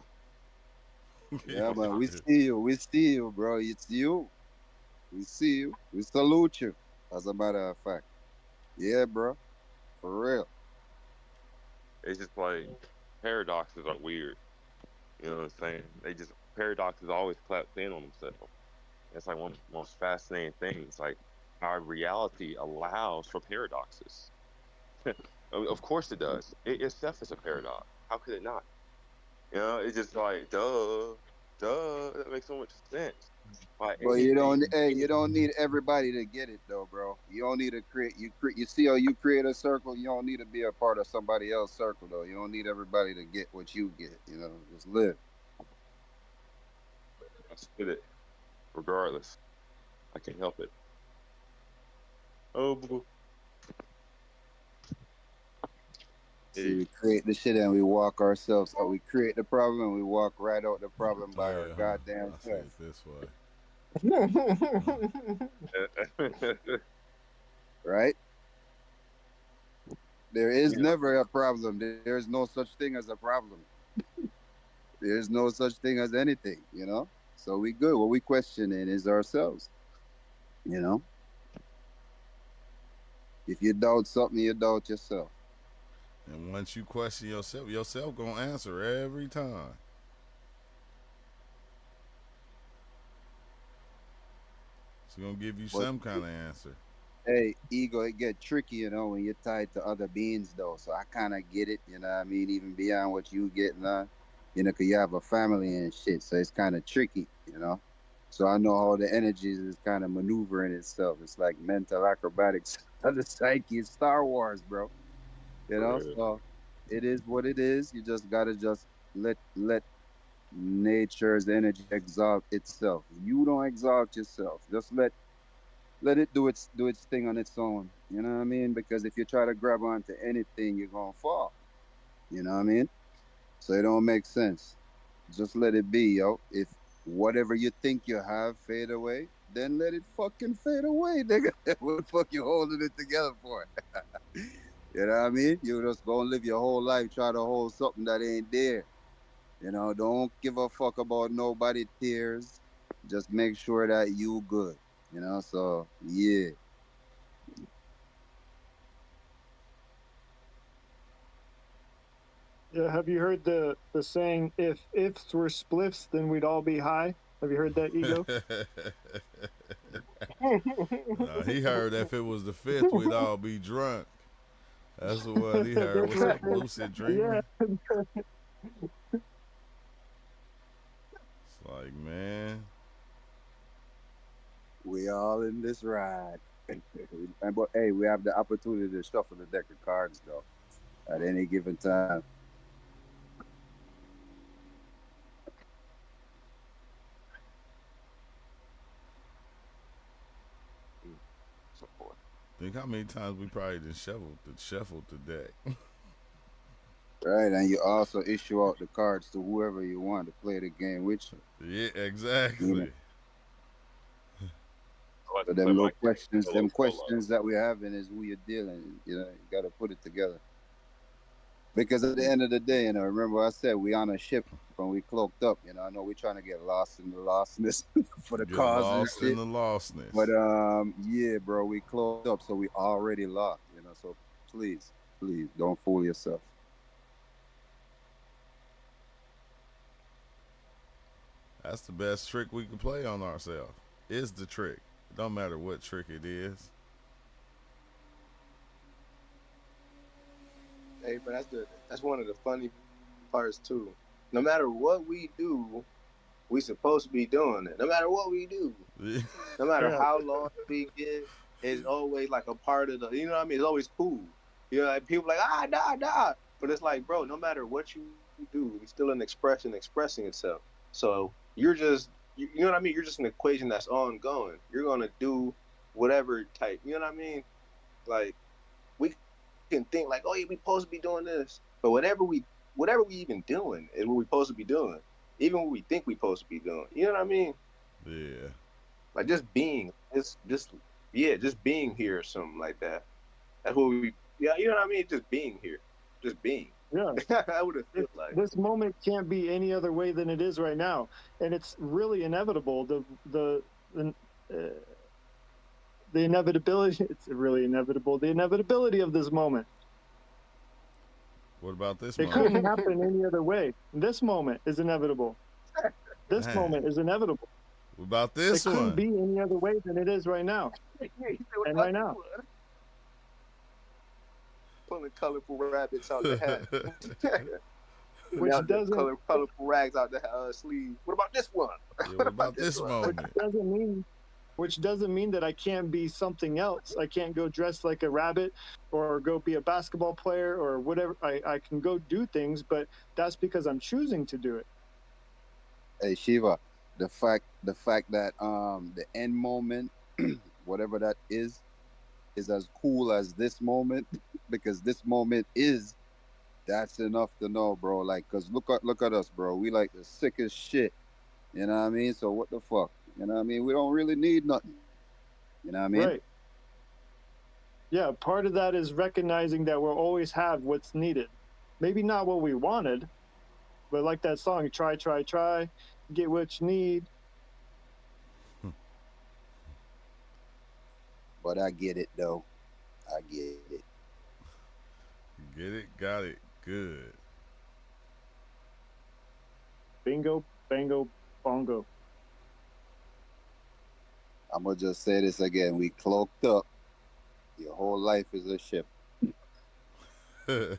S8: Yeah, man. We see you. We see you, bro. It's you. We see you. We salute you. As a matter of fact. Yeah, bro. For real.
S6: It's just like paradoxes are weird. You know what I'm saying? Paradoxes always collapse in on themselves. It's like one of the most fascinating things. Like our reality allows for paradoxes. Of course it does. It itself is a paradox. How could it not? You know, it's just like duh. That makes so much sense. Like
S8: But you don't.
S6: anything,
S8: Hey, you don't need everybody to get it though, bro. You don't need to create. You see how you create a circle. You don't need to be a part of somebody else's circle though. You don't need everybody to get what you get. You know, just live.
S6: I spit it. Regardless, I can't help it. Oh, boo.
S8: See, we create the shit and we walk ourselves. Or we create the problem and we walk right out the problem by our goddamn
S1: I say
S8: self.
S1: it this way.
S8: Right? There is never a problem. There's no such thing as a problem. There's no such thing as anything, you know? So we good. What we questioning is ourselves, you know? If you doubt something, you doubt yourself.
S1: And once you question yourself gonna answer every time. It's gonna give you some kind of answer.
S8: Hey, ego, it get tricky, you know, when you're tied to other beings, though. So I kind of get it, you know what I mean? Even beyond what you get now, you know, because you have a family and shit. So it's kind of tricky, you know? So I know how the energies is kind of maneuvering itself. It's like mental acrobatics of the psyche. It's Star Wars, bro. You know? So it is what it is. You just got to just let nature's energy exalt itself. You don't exalt yourself. Just let it do its thing on its own. You know what I mean? Because if you try to grab onto anything, you're gonna fall. You know what I mean? So it don't make sense. Just let it be, yo. If whatever you think you have fade away, then let it fucking fade away, nigga. What the fuck you holding it together for? You know what I mean? You just gonna live your whole life try to hold something that ain't there. You know, don't give a fuck about nobody tears. Just make sure that you good. You know, so yeah.
S2: Yeah, have you heard the saying, if ifs were spliffs, then we'd all be high? Have you heard that, Ego?
S1: He heard if it was the fifth, we'd all be drunk. That's what he heard. What's up, lucid dreaming?
S2: Yeah.
S1: It's like, man.
S8: We all in this ride. But hey, we have the opportunity to shuffle the deck of cards though at any given time.
S1: Think how many times we probably just shuffled the deck.
S8: Right, and you also issue out the cards to whoever you want to play the game with you.
S1: Yeah, exactly.
S8: You know? So them little questions, that we're having is who you're dealing. You know, you got to put it together. Because at the end of the day, you know, remember I said we on a ship and we cloaked up. You know, I know we're trying to get lost in the lostness for the cause
S1: lost
S8: and shit.
S1: in the lostness.
S8: But yeah, bro, we cloaked up, so we already lost. You know, so please, don't fool yourself.
S1: That's the best trick we can play on ourselves. Is the trick. It don't matter what trick it is.
S7: Hey, but that's one of the funny parts too. No matter what we do, we supposed to be doing it. No matter what we do, no matter how long we get, it's always like a part of the. You know what I mean? It's always cool. You know, like people like nah. But it's like, bro, no matter what you do, it's still an expression expressing itself. So you're just, you know what I mean? You're just an equation that's ongoing. You're gonna do whatever type. You know what I mean? Like we can think like, oh yeah, we supposed to be doing this, but whatever we even doing is what we supposed to be doing. Even what we think we supposed to be doing. You know what I mean?
S1: Yeah.
S7: Like just being, just being here or something like that. That's what we. Yeah, you know what I mean? Just being here, just being.
S2: Yeah.
S7: I would have felt like
S2: this moment can't be any other way than it is right now, and it's really inevitable. the inevitability. It's really inevitable. The inevitability of this moment.
S1: What about this
S2: It
S1: moment?
S2: couldn't happen any other way. This moment is inevitable. This
S1: Man.
S2: moment is inevitable.
S1: What about
S2: It
S1: this
S2: couldn't
S1: one?
S2: be any other way than it is right now. And right now.
S7: Pulling colorful rabbits out the hat.
S2: Which
S7: Now the
S2: doesn't
S7: colorful rags out the sleeve. What about this one?
S1: Yeah, what about this moment?
S2: which doesn't mean that I can't be something else. I can't go dress like a rabbit or go be a basketball player or whatever. I can go do things, but that's because I'm choosing to do it.
S8: Hey Shiva, the fact that the end moment, whatever that is as cool as this moment, because this moment is, that's enough to know, bro. Like, cause look at us, bro. We like the sickest shit. You know what I mean? So what the fuck? You know what I mean? We don't really need nothing. You know what I mean?
S2: Right. Yeah, part of that is recognizing that we'll always have what's needed. Maybe not what we wanted, but like that song, try, get what you need.
S8: But I get it though. I get it.
S1: Get it, got it, good.
S2: Bingo, bango, bongo.
S8: I'm gonna just say this again. We cloaked up. Your whole life is a ship.
S1: Who's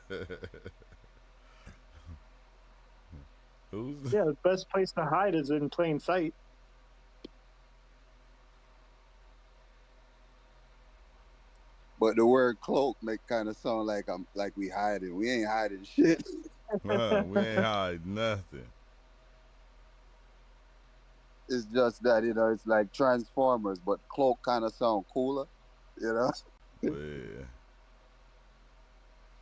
S2: Yeah, the best place to hide is in plain sight.
S8: But the word cloak make kind of sound like we hiding. We ain't hiding shit.
S1: we ain't hide nothing.
S8: It's just that, you know, it's like Transformers, but cloak kind of sound cooler, you know?
S1: Yeah.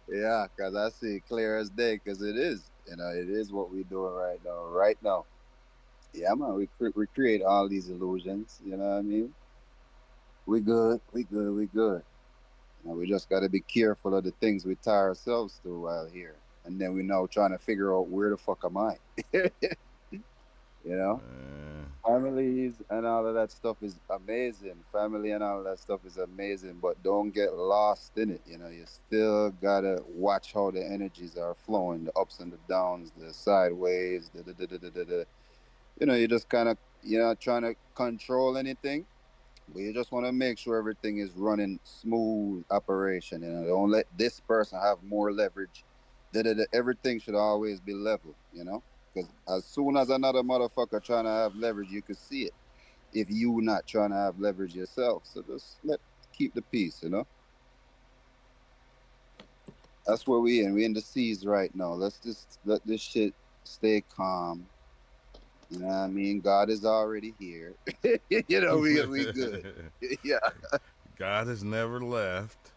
S8: Yeah, because I see it clear as day, because it is. You know, it is what we're doing right now. Yeah, man, we create all these illusions, you know what I mean? We good. You know, we just got to be careful of the things we tie ourselves to while here. And then we now trying to figure out where the fuck am I? You know? Families and all of that stuff is amazing. Family and all of that stuff is amazing, but don't get lost in it. You know, you still gotta watch how the energies are flowing, the ups and the downs, the sideways, you know, you just kind of, you're not trying to control anything, but you just want to make sure everything is running smooth operation. You know, don't let this person have more leverage. Everything should always be level, you know? Because as soon as another motherfucker trying to have leverage, you can see it. If you not trying to have leverage yourself, so just keep the peace, you know. That's where we in. We in the seas right now. Let's just let this shit stay calm. You know what I mean? God is already here. You know, we good. Yeah.
S1: God has never left.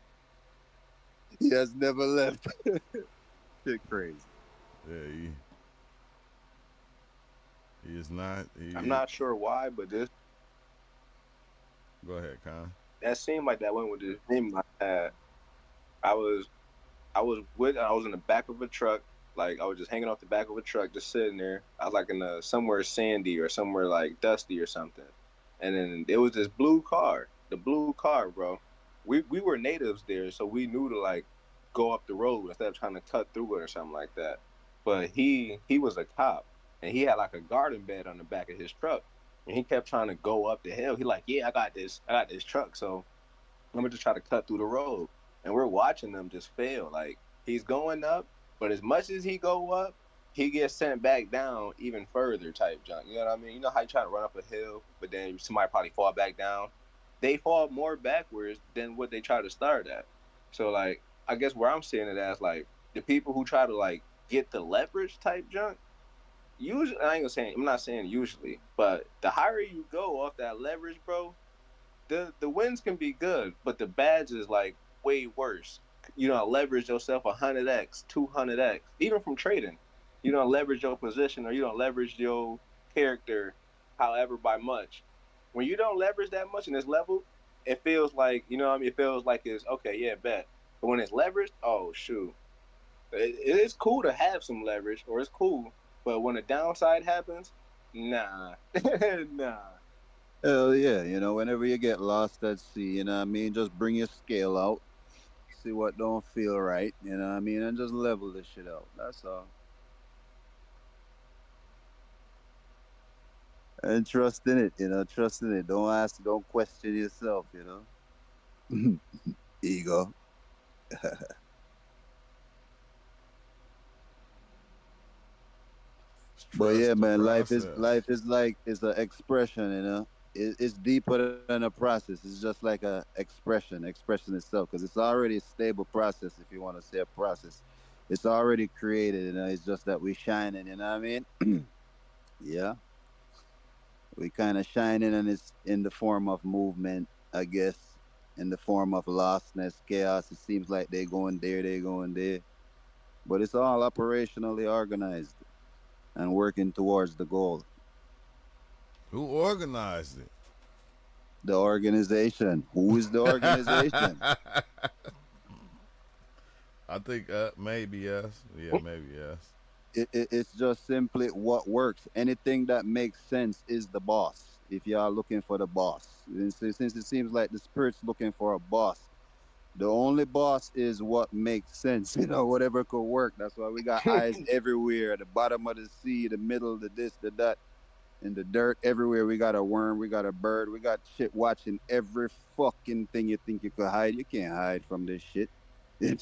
S8: He has never left. Shit crazy.
S1: Yeah, he is not.
S7: I'm not sure why, but this.
S1: Go ahead, Con.
S7: That seemed like that one with this dream I had. I was in the back of a truck. Like I was just hanging off the back of a truck, just sitting there. I was like in somewhere sandy or somewhere like dusty or something. And then there was this blue car. The blue car, bro. We were natives there, so we knew to like go up the road instead of trying to cut through it or something like that. But he was a cop, and he had like a garden bed on the back of his truck, and he kept trying to go up the hill. He like, yeah, I got this truck, so I'm gonna just try to cut through the road. And we're watching them just fail. Like he's going up, but as much as he go up, he gets sent back down even further type junk. You know what I mean? You know how you try to run up a hill, but then somebody probably fall back down? They fall more backwards than what they try to start at. So like, I guess where I'm seeing it as like the people who try to like get the leverage type junk, usually, I'm not saying usually, but the higher you go off that leverage, bro, the wins can be good, but the badge is like way worse. You know, leverage yourself 100x, 200x, even from trading. You don't leverage your position or you don't leverage your character, however, by much. When you don't leverage that much in this level, it feels like, you know what I mean? It feels like it's okay, yeah, bet. But when it's leveraged, oh, shoot. It is cool to have some leverage, or it's cool. But when a downside happens, nah. Nah.
S8: Hell yeah, whenever you get lost at sea, what I mean, just bring your scale out, see what don't feel right, what I mean, and just level the shit out. That's all. And trust in it, trust in it. Don't ask, don't question yourself. Ego. But
S1: Trust
S8: yeah,
S1: the
S8: man,
S1: process.
S8: life is like it's an expression, it's deeper than a process. It's just like a expression itself, because it's already a stable process. If you want to say a process, it's already created. It's just that we shining. You know what I mean? Yeah, we kind of shining, and it's in the form of movement, I guess, in the form of lostness, chaos. It seems like they going there, but it's all operationally organized and working towards the goal.
S1: Who organized it?
S8: The organization. Who is the organization?
S1: I think maybe yes. Yeah, maybe yes.
S8: It's just simply what works. Anything that makes sense is the boss. If you are looking for the boss, and since it seems like the spirit's looking for a boss, the only boss is what makes sense. Whatever could work. That's why we got eyes everywhere. At the bottom of the sea, the middle, the this, the that, in the dirt, everywhere. We got a worm, we got a bird, we got shit watching every fucking thing you think you could hide. You can't hide from this shit.
S1: Yeah.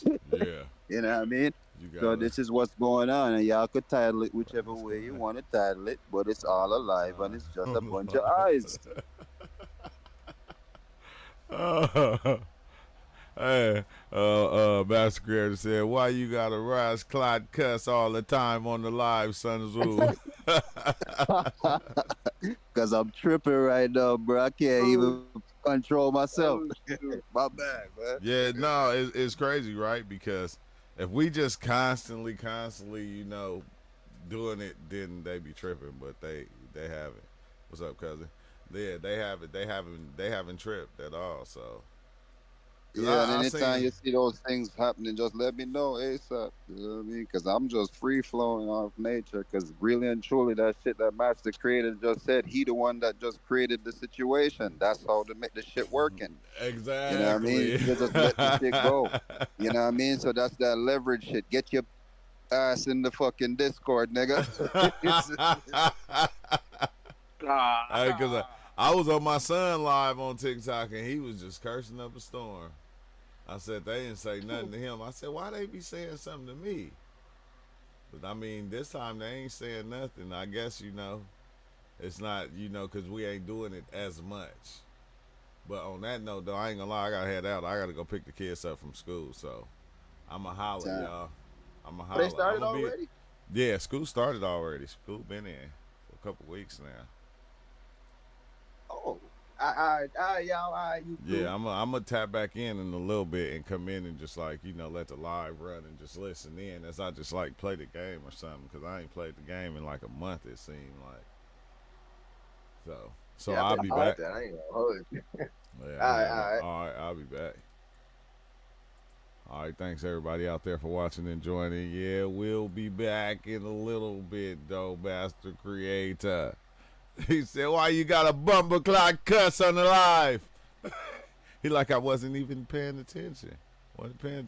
S8: You know what I mean?
S1: You
S8: So
S1: got
S8: this is what's going on, and y'all could title it whichever way you want to title it, but it's all alive, and it's just a bunch of eyes.
S1: Hey, Master Creator said, "Why you gotta rise, Clyde cuss all the time on the live, Sun Tzu?"
S8: Cause I'm tripping right now, bro. I can't even control myself. My bad, man.
S1: Yeah, no, it's crazy, right? Because if we just constantly, doing it, then they be tripping. But they haven't. What's up, cousin? Yeah, they haven't. They haven't tripped at all. So. 'Cause
S8: Yeah, and
S1: I
S8: anytime
S1: seen.
S8: you see those things happening, just let me know ASAP. You know what I mean? Because I'm just free flowing off nature. Because really and truly, that shit that Master Creator just said, he the one that just created the situation. That's how to make the shit working. You know what I mean?
S1: Exactly.
S8: You just let the shit go. You know what I mean? So that's that leverage shit. Get your ass in the fucking Discord, nigga.
S1: Because I was on my son live on TikTok and he was just cursing up a storm. I said they didn't say nothing to him. I said, why they be saying something to me? But I mean, this time they ain't saying nothing. I guess it's not because we ain't doing it as much. But on that note, though, I ain't gonna lie, I gotta head out. I gotta go pick the kids up from school. So I'ma holler,
S8: Damn.
S1: y'all. I'ma
S8: Oh,
S1: holler.
S8: they started
S1: I'ma be.
S8: already?
S1: Yeah, school started already. School been in for a couple weeks now.
S8: Oh. Y'all, you cool.
S1: Yeah, I'm gonna tap back in a little bit and come in and just let the live run and just listen in. As I just play the game or something, because I ain't played the game in like a month. It seemed like. So
S7: Yeah, I
S1: I'll
S7: think
S1: be
S7: I like
S1: back.
S7: that. I ain't gonna hold you.
S1: Yeah,
S7: All right.
S1: all right, I'll be back. All right, thanks everybody out there for watching and joining. Yeah, we'll be back in a little bit though, Master Creator. He said, "Why you got a bumble clock cuss on the live?" He like I wasn't even paying attention. Wasn't paying